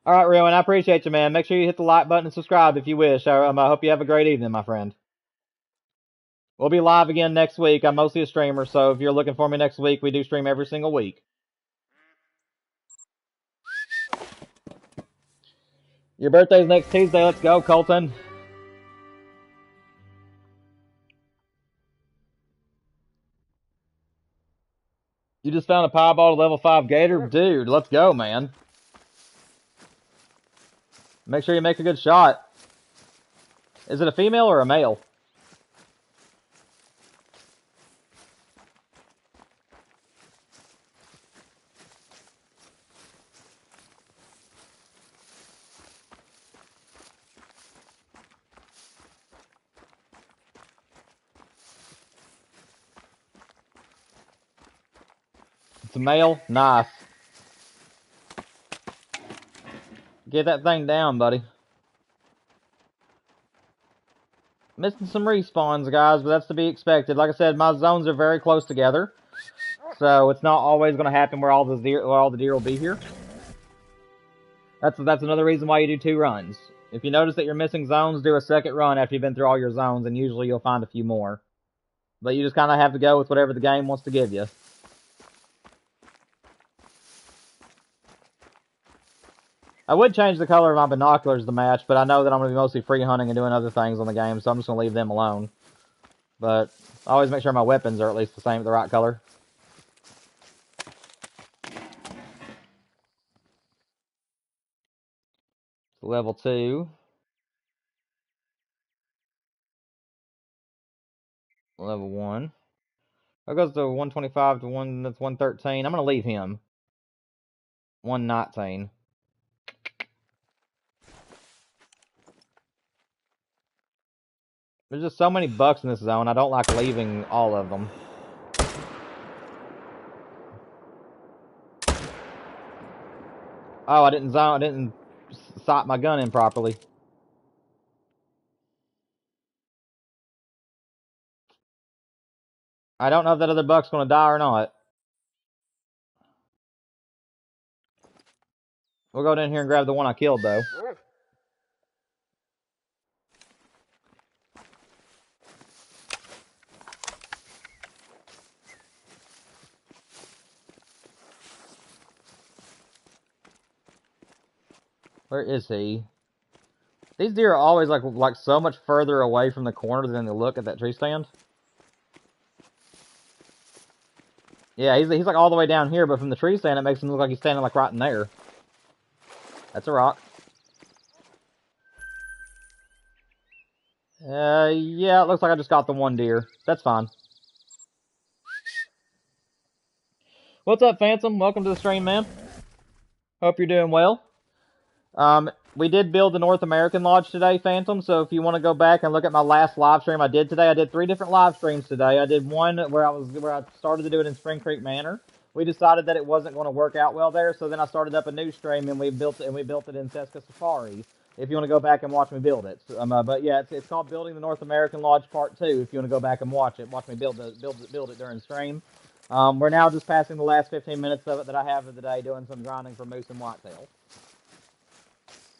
All right, Rowan, I appreciate you, man. Make sure you hit the like button and subscribe if you wish. I hope you have a great evening, my friend. We'll be live again next week. I'm mostly a streamer, so if you're looking for me next week, we do stream every single week. Your birthday's next Tuesday. Let's go, Colton. You just found a piebald level 5 gator? Dude, let's go, man. Make sure you make a good shot. Is it a female or a male? It's a male? Nice. Get that thing down, buddy. Missing some respawns, guys, but that's to be expected. Like I said, my zones are very close together, so it's not always going to happen where all the deer will be here. That's another reason why you do 2 runs. If you notice that you're missing zones, do a second run after you've been through all your zones, and usually you'll find a few more. But you just kind of have to go with whatever the game wants to give you. I would change the color of my binoculars to match, but I know that I'm going to be mostly free hunting and doing other things on the game, so I'm just going to leave them alone. But I always make sure my weapons are at least the right color. Level 2. Level 1. That goes to 125 to 113. I'm going to leave him. 119. There's just so many bucks in this zone, I don't like leaving all of them. Oh, I didn't sight my gun in properly. I don't know if that other buck's going to die or not. We'll go down here and grab the one I killed, though. Where is he? These deer are always like so much further away from the corner than they look at that tree stand. Yeah, he's like all the way down here, but from the tree stand, it makes him look like he's standing like right in there. That's a rock. Yeah, it looks like I just got the one deer. That's fine. What's up, Phantom? Welcome to the stream, man. Hope you're doing well. We did build the North American Lodge today, Phantom, so if you want to go back and look at my last live stream I did today, I did 3 different live streams today. I did one where I started to do it in Spring Creek Manor. We decided that it wasn't going to work out well there, so then I started up a new stream and we built it in Seska Safari. If you want to go back and watch me build it, but yeah, it's called Building the North American Lodge Part 2. If you want to go back and watch it, watch me build it during stream. We're now just passing the last 15 minutes of it that I have of the day doing some grinding for moose and whitetail.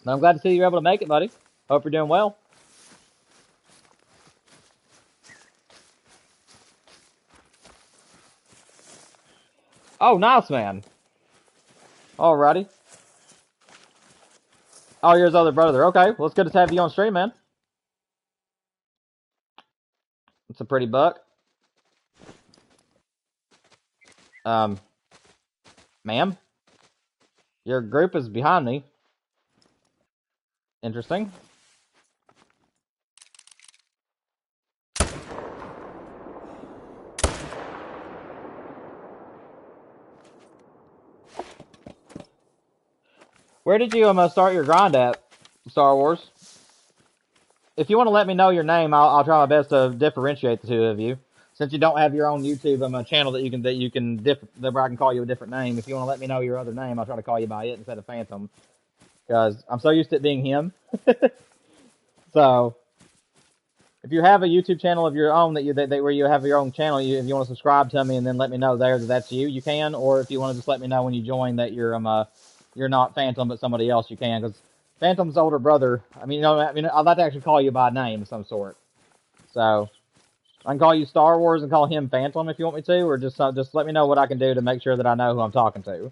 And I'm glad to see you're able to make it, buddy. Hope you're doing well. Oh, nice, man. Alrighty. Oh, you're his other brother. Okay, well, it's good to have you on stream, man. It's a pretty buck. Ma'am? Your group is behind me. Interesting. Where did you start your grind at, Star Wars? If you want to let me know your name, I'll try my best to differentiate the two of you. Since you don't have your own YouTube channel where I can call you a different name. If you want to let me know your other name, I'll try to call you by it instead of Phantom, because I'm so used to it being him. So, if you have a YouTube channel of your own where you have your own channel, if you want to subscribe to me and then let me know there that that's you, you can. Or if you want to just let me know when you join that you're not Phantom but somebody else, you can. Because Phantom's older brother. I'd like to actually call you by name of some sort. So I can call you Star Wars and call him Phantom if you want me to, or just let me know what I can do to make sure that I know who I'm talking to.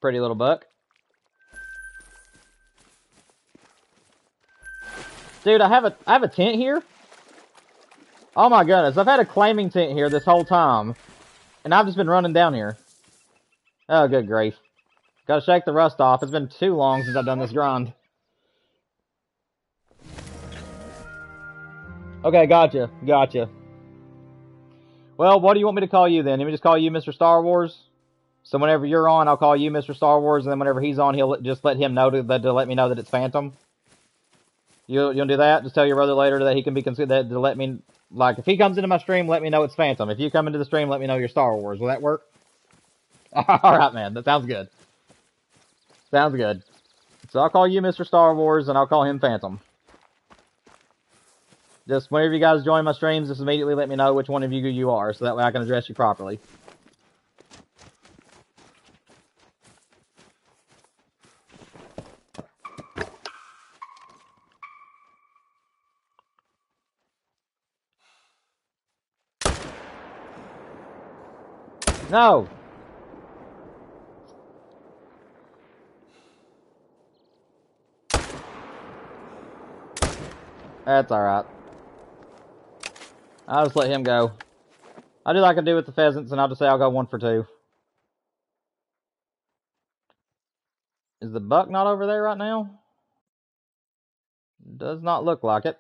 Pretty little buck. Dude, I have a tent here. Oh my goodness, I've had a claiming tent here this whole time, and I've just been running down here. Oh, good grief. Gotta shake the rust off. It's been too long since I've done this grind. Okay, gotcha. Well, what do you want me to call you then? Let me just call you Mr. Star Wars? So whenever you're on, I'll call you Mr. Star Wars, and then whenever he's on, he'll just let him know to let me know that it's Phantom? You'll do that? Just tell your brother later that he can be considered to let me, like, if he comes into my stream, let me know it's Phantom. If you come into the stream, let me know you're Star Wars. Will that work? Alright, man. That sounds good. Sounds good. So I'll call you Mr. Star Wars, and I'll call him Phantom. Just whenever you guys join my streams, just immediately let me know which one of you are, so that way I can address you properly. No! That's alright. I'll just let him go. I'll do like I do with the pheasants, and I'll just say I'll go 1 for 2. Is the buck not over there right now? Does not look like it.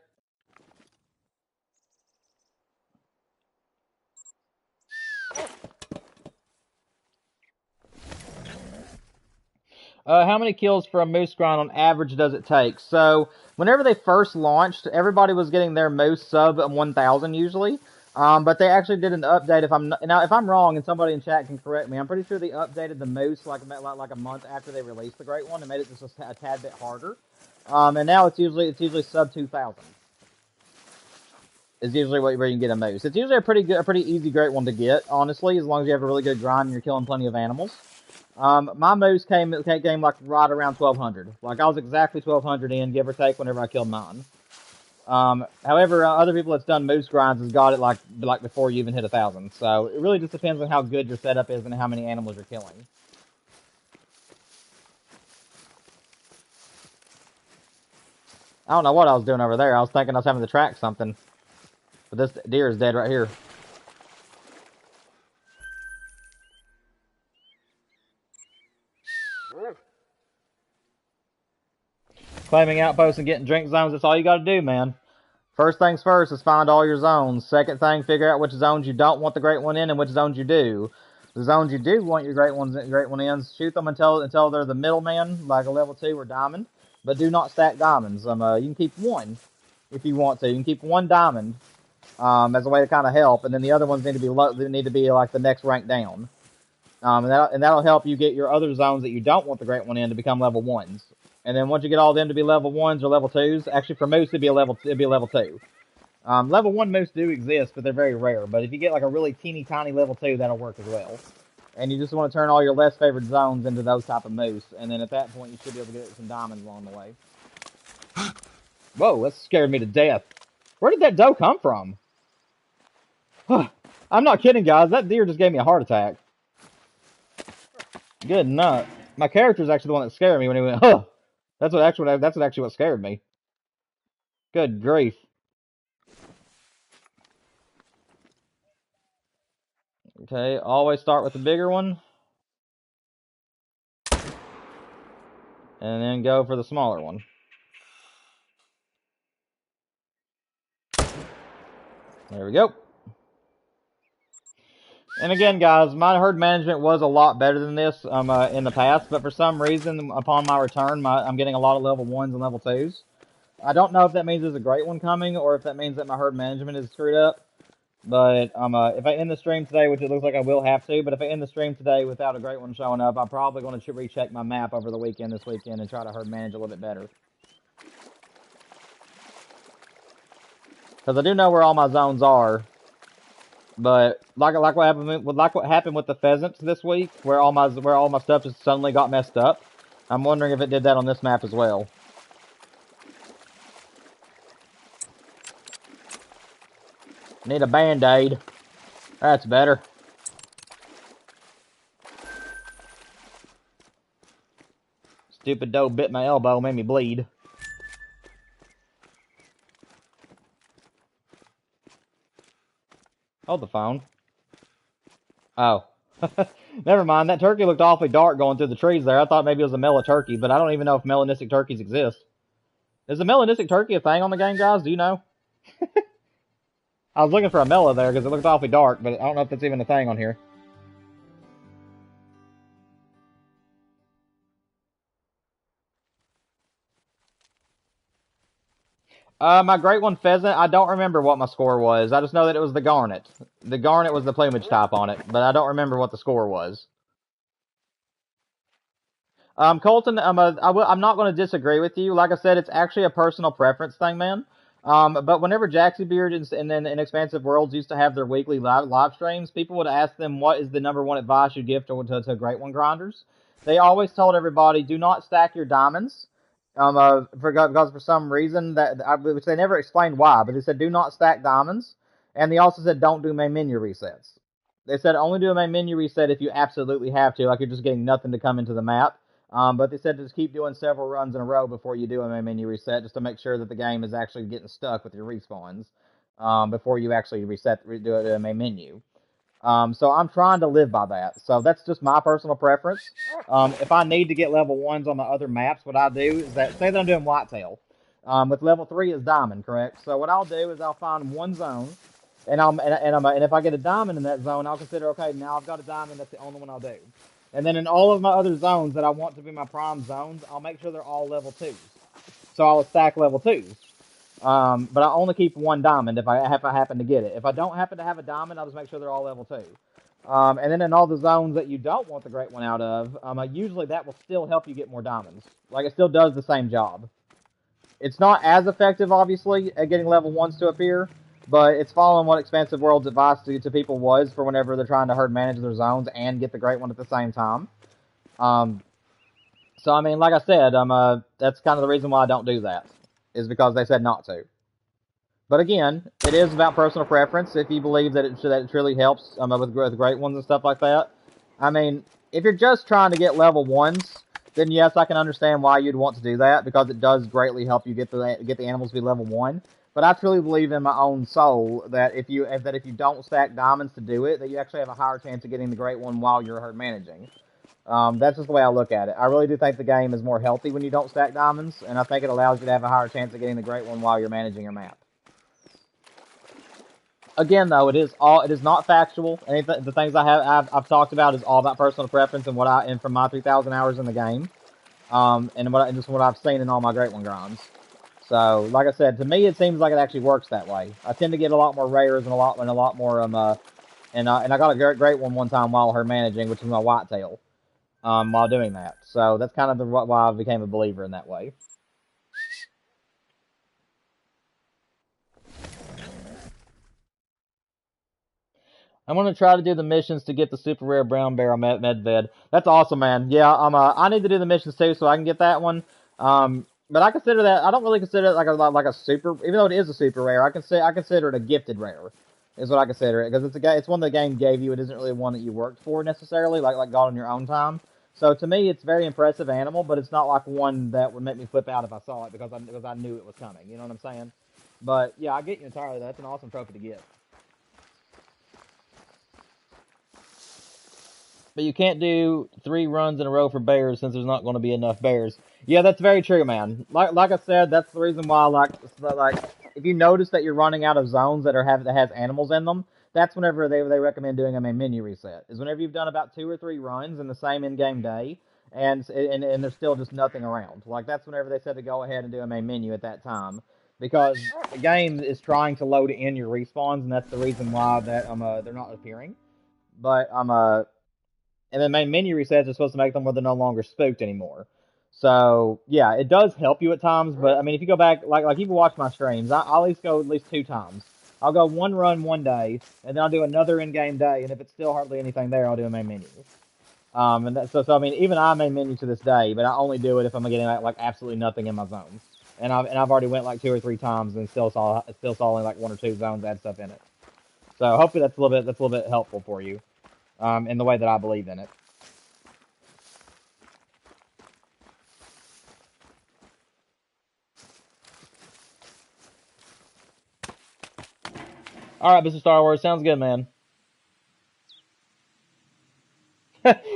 How many kills for a moose grind on average does it take? So, whenever they first launched, everybody was getting their moose sub 1,000 usually. But they actually did an update. If I'm wrong, and somebody in chat can correct me, I'm pretty sure they updated the moose like a month after they released the Great One and made it just a tad bit harder. And now it's usually sub 2,000. Is usually where you can get a moose. It's usually a pretty easy Great One to get, honestly, as long as you have a really good grind and you're killing plenty of animals. My moose came like right around 1,200. Like I was exactly 1,200 in, give or take, whenever I killed mine. However, other people that's done moose grinds has got it like before you even hit 1,000. So it really just depends on how good your setup is and how many animals you're killing. I don't know what I was doing over there. I was thinking I was having to track something, but this deer is dead right here. Claiming outposts and getting drink zones, that's all you gotta do, man. First things first is find all your zones. Second thing, figure out which zones you don't want the Great One in and which zones you do. The zones you do want your Great One in, shoot them until they're the middleman, like a level 2 or diamond. But do not stack diamonds. You can keep 1 if you want to. You can keep 1 diamond as a way to kind of help, and then the other ones need to be like the next rank down. And that'll help you get your other zones that you don't want the Great One in to become level 1s. And then once you get all of them to be level 1s or level 2s, actually for moose it'd be a level 2. Level 1 moose do exist, but they're very rare. But if you get like a really teeny tiny level 2, that'll work as well. And you just want to turn all your less favorite zones into those type of moose. And then at that point, you should be able to get some diamonds along the way. Whoa, that scared me to death. Where did that doe come from? I'm not kidding, guys. That deer just gave me a heart attack. Good nut. My character's actually the one that scared me when he went, huh. That's actually what scared me. Good grief. Okay, always start with the bigger one. And then go for the smaller one. There we go. And again, guys, my herd management was a lot better than this in the past, but for some reason, upon my return, I'm getting a lot of level 1s and level 2s. I don't know if that means there's a great one coming, or if that means that my herd management is screwed up. But if I end the stream today, which it looks like I will have to, but if I end the stream today without a great one showing up, I'm probably going to recheck my map over the weekend this weekend and try to herd manage a little bit better. Because I do know where all my zones are. But like what happened with the pheasants this week, where all my stuff just suddenly got messed up. I'm wondering if it did that on this map as well. Need a band-aid. That's better. Stupid doe bit my elbow, made me bleed. Hold the phone. Oh. Never mind, that turkey looked awfully dark going through the trees there. I thought maybe it was a mela turkey, but I don't even know if melanistic turkeys exist. Is a melanistic turkey a thing on the game, guys? Do you know? I was looking for a mela there because it looked awfully dark, but I don't know if that's even a thing on here. My great one pheasant, I don't remember what my score was. I just know that it was the garnet. The garnet was the plumage type on it, but I don't remember what the score was. Colton, I'm not going to disagree with you. Like I said, it's actually a personal preference thing, man. But whenever Jaxie Beard and then Inexpansive Worlds used to have their weekly live streams, people would ask them what is the #1 advice you give to Great One grinders. They always told everybody, do not stack your diamonds. Because for some reason, which they never explained why, but they said do not stack diamonds. And they also said don't do main menu resets. They said only do a main menu reset if you absolutely have to, like you're just getting nothing to come into the map. But they said just keep doing several runs in a row before you do a main menu reset, just to make sure that the game is actually getting stuck with your respawns before you actually do a main menu. So I'm trying to live by that. So that's just my personal preference. If I need to get level 1s on my other maps, what I do is that, say that I'm doing Whitetail. With level 3 is Diamond, correct? So what I'll do is I'll find one zone, and if I get a diamond in that zone, I'll consider, okay, now I've got a diamond, that's the only one I'll do. And then in all of my other zones that I want to be my prime zones, I'll make sure they're all level 2s. So I'll stack level 2s. But I only keep one diamond if I happen to get it. If I don't happen to have a diamond, I'll just make sure they're all level 2. And then in all the zones that you don't want the great one out of, usually that will still help you get more diamonds. Like, it still does the same job. It's not as effective, obviously, at getting level 1s to appear, but it's following what Expansive World's advice to people was for whenever they're trying to herd manage their zones and get the great one at the same time. So, I mean, like I said, that's kind of the reason why I don't do that, is because they said not to. But again, it is about personal preference. If you believe that it truly helps with great ones and stuff like that. I mean, if you're just trying to get level 1s, then yes, I can understand why you'd want to do that, because it does greatly help you get the animals to be level 1. But I truly believe in my own soul that if you don't stack diamonds to do it, that you actually have a higher chance of getting the great one while you're herd managing. That's just the way I look at it. I really do think the game is more healthy when you don't stack diamonds, and I think it allows you to have a higher chance of getting the great one while you're managing your map. Again, though, it is not factual. The things I've talked about is all about personal preference and from my 3,000 hours in the game, and just what I've seen in all my great one grinds. So, like I said, to me it seems like it actually works that way. I tend to get a lot more rares and a lot more and I got a great one time while her managing, which is my Whitetail. while doing that. So that's kind of why I became a believer in that way. I'm gonna try to do the missions to get the super rare brown bear medved. That's awesome, man. Yeah, I need to do the missions too, so I can get that one. But I consider that I don't really consider it like a super, even though it is a super rare. I consider it a gifted rare, is what I consider it, because it's one the game gave you. It isn't really one that you worked for necessarily, like got on your own time. So to me, it's a very impressive animal, but it's not like one that would make me flip out if I saw it because I knew it was coming. You know what I'm saying? But yeah, I get you entirely. That's an awesome trophy to get. But you can't do 3 runs in a row for bears since there's not going to be enough bears. Yeah, that's very true, man. Like I said, that's the reason why like if you notice that you're running out of zones that has animals in them, that's whenever they recommend doing a main menu reset. Is whenever you've done about 2 or 3 runs in the same in-game day, and there's still just nothing around. Like that's whenever they said to go ahead and do a main menu at that time, because the game is trying to load in your respawns, and that's the reason why that they're not appearing. But and then main menu resets are supposed to make them where they're no longer spooked anymore. So yeah, it does help you at times, but I mean, if you go back, like you can watch my streams, I'll at least go at least 2 times. I'll go 1 run one day, and then I'll do another in-game day, and if it's still hardly anything there, I'll do a main menu. And so I mean, even I main menu to this day, but I only do it if I'm getting like absolutely nothing in my zones. And I've already went like 2 or 3 times and still saw only like 1 or 2 zones that had stuff in it. So hopefully that's a little bit helpful for you, in the way that I believe in it. All right, Mr. Star Wars, sounds good, man.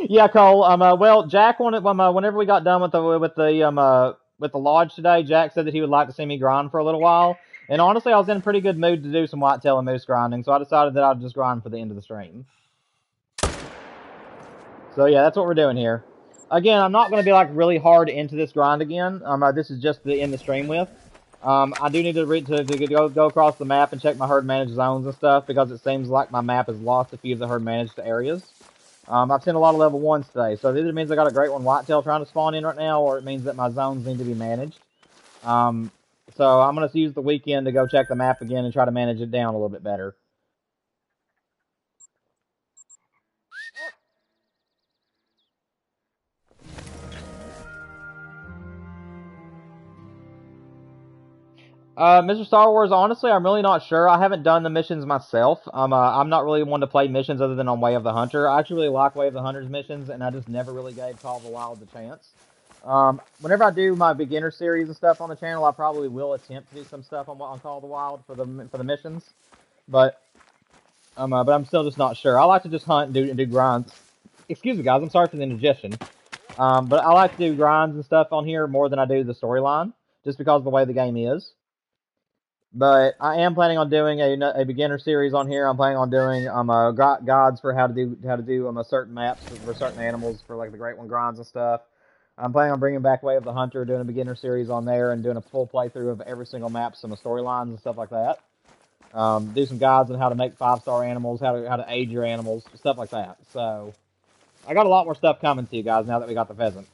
Yeah, Cole. Well, Jack wanted whenever we got done with the lodge today. Jack said that he would like to see me grind for a little while, and honestly, I was in a pretty good mood to do some whitetail and moose grinding, so I decided that I'd just grind for the end of the stream. So yeah, that's what we're doing here. Again, I'm not going to be like really hard into this grind again. This is just the end the stream with. I do need to go across the map and check my herd managed zones and stuff because it seems like my map has lost a few of the herd managed areas. I've seen a lot of level 1s today, so it either means I got a great one whitetail trying to spawn in right now, or it means that my zones need to be managed. Um, so I'm going to use the weekend to go check the map again and try to manage it down a little bit better. Mr. Star Wars, honestly, I'm really not sure. I haven't done the missions myself. I'm not really one to play missions other than on Way of the Hunter. I actually really like Way of the Hunter's missions, and I just never really gave Call of the Wild the chance. Whenever I do my beginner series and stuff on the channel, I probably will attempt to do some stuff on Call of the Wild for the missions, but I'm still just not sure. I like to just hunt and do grinds. Excuse me, guys. I'm sorry for the indigestion. But I like to do grinds and stuff on here more than I do the storyline, just because of the way the game is. But I am planning on doing a beginner series on here. I'm planning on doing guides for how to do certain maps for certain animals for like the Great One grinds and stuff. I'm planning on bringing back Way of the Hunter, doing a beginner series on there, and doing a full playthrough of every single map, some storylines and stuff like that. Do some guides on how to make 5-star animals, how to age your animals, stuff like that. So I got a lot more stuff coming to you guys now that we got the pheasant.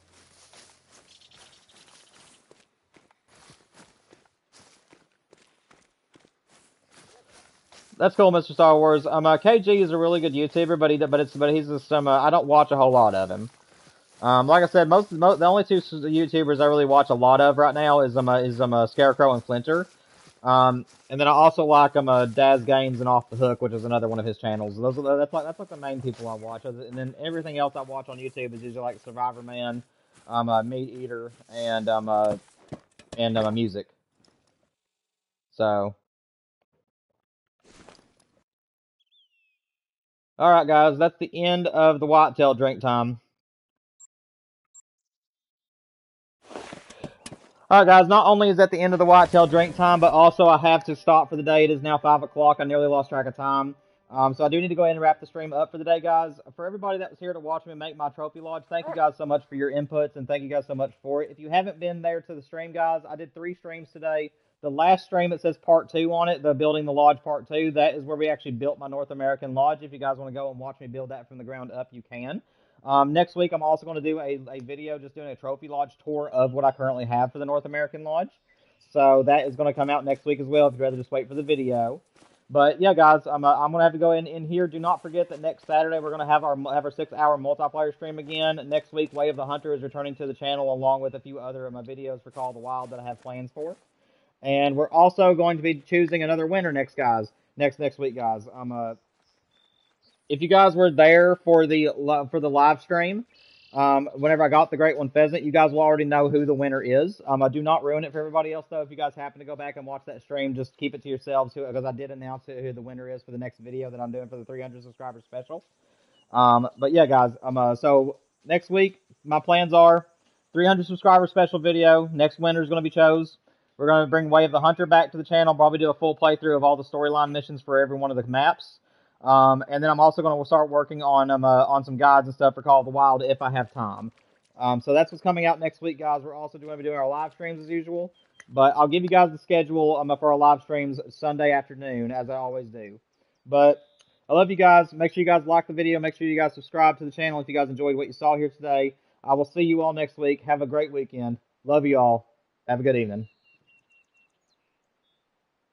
That's cool, Mr. Star Wars. KG is a really good YouTuber, but he's just I don't watch a whole lot of him. Like I said, the only 2 YouTubers I really watch a lot of right now is Scarecrow and Flinter. And then I also like Daz Games and Off the Hook, which is another one of his channels. That's like the main people I watch. And then everything else I watch on YouTube is usually like Survivor Man, Meat Eater, and music. So, all right, guys, that's the end of the whitetail drink time. Alright guys, not only is that the end of the whitetail drink time, but also I have to stop for the day. It is now 5 o'clock. I nearly lost track of time. So I do need to go ahead and wrap the stream up for the day, guys. For everybody that was here to watch me make my trophy lodge, thank you guys so much for your inputs, and thank you guys so much for it. If you haven't been there to the stream, guys, I did 3 streams today. The last stream that says part 2 on it, the building the lodge part 2, that is where we actually built my North American lodge. If you guys want to go and watch me build that from the ground up, you can. Next week, I'm also going to do a video just doing a trophy lodge tour of what I currently have for the North American Lodge. So that is going to come out next week as well, if you'd rather just wait for the video. But yeah, guys, I'm going to have to go in here. Do not forget that next Saturday we're going to have our 6-hour multiplayer stream again. Next week, Way of the Hunter is returning to the channel, along with a few other of my videos for Call of the Wild that I have plans for. And we're also going to be choosing another winner next week, guys. If you guys were there for the live stream, whenever I got the Great One Pheasant, you guys will already know who the winner is. I do not ruin it for everybody else, though. If you guys happen to go back and watch that stream, just keep it to yourselves, because I did announce who the winner is for the next video that I'm doing for the 300 subscriber special. But yeah, guys, so next week, my plans are 300 subscriber special video. Next winner is going to be chose. We're going to bring Way of the Hunter back to the channel, probably do a full playthrough of all the storyline missions for every one of the maps. And then I'm also going to start working on some guides and stuff for Call of the Wild if I have time. So that's what's coming out next week, guys. We're also going to be doing our live streams as usual. But I'll give you guys the schedule for our live streams Sunday afternoon, as I always do. But I love you guys. Make sure you guys like the video. Make sure you guys subscribe to the channel if you guys enjoyed what you saw here today. I will see you all next week. Have a great weekend. Love you all. Have a good evening.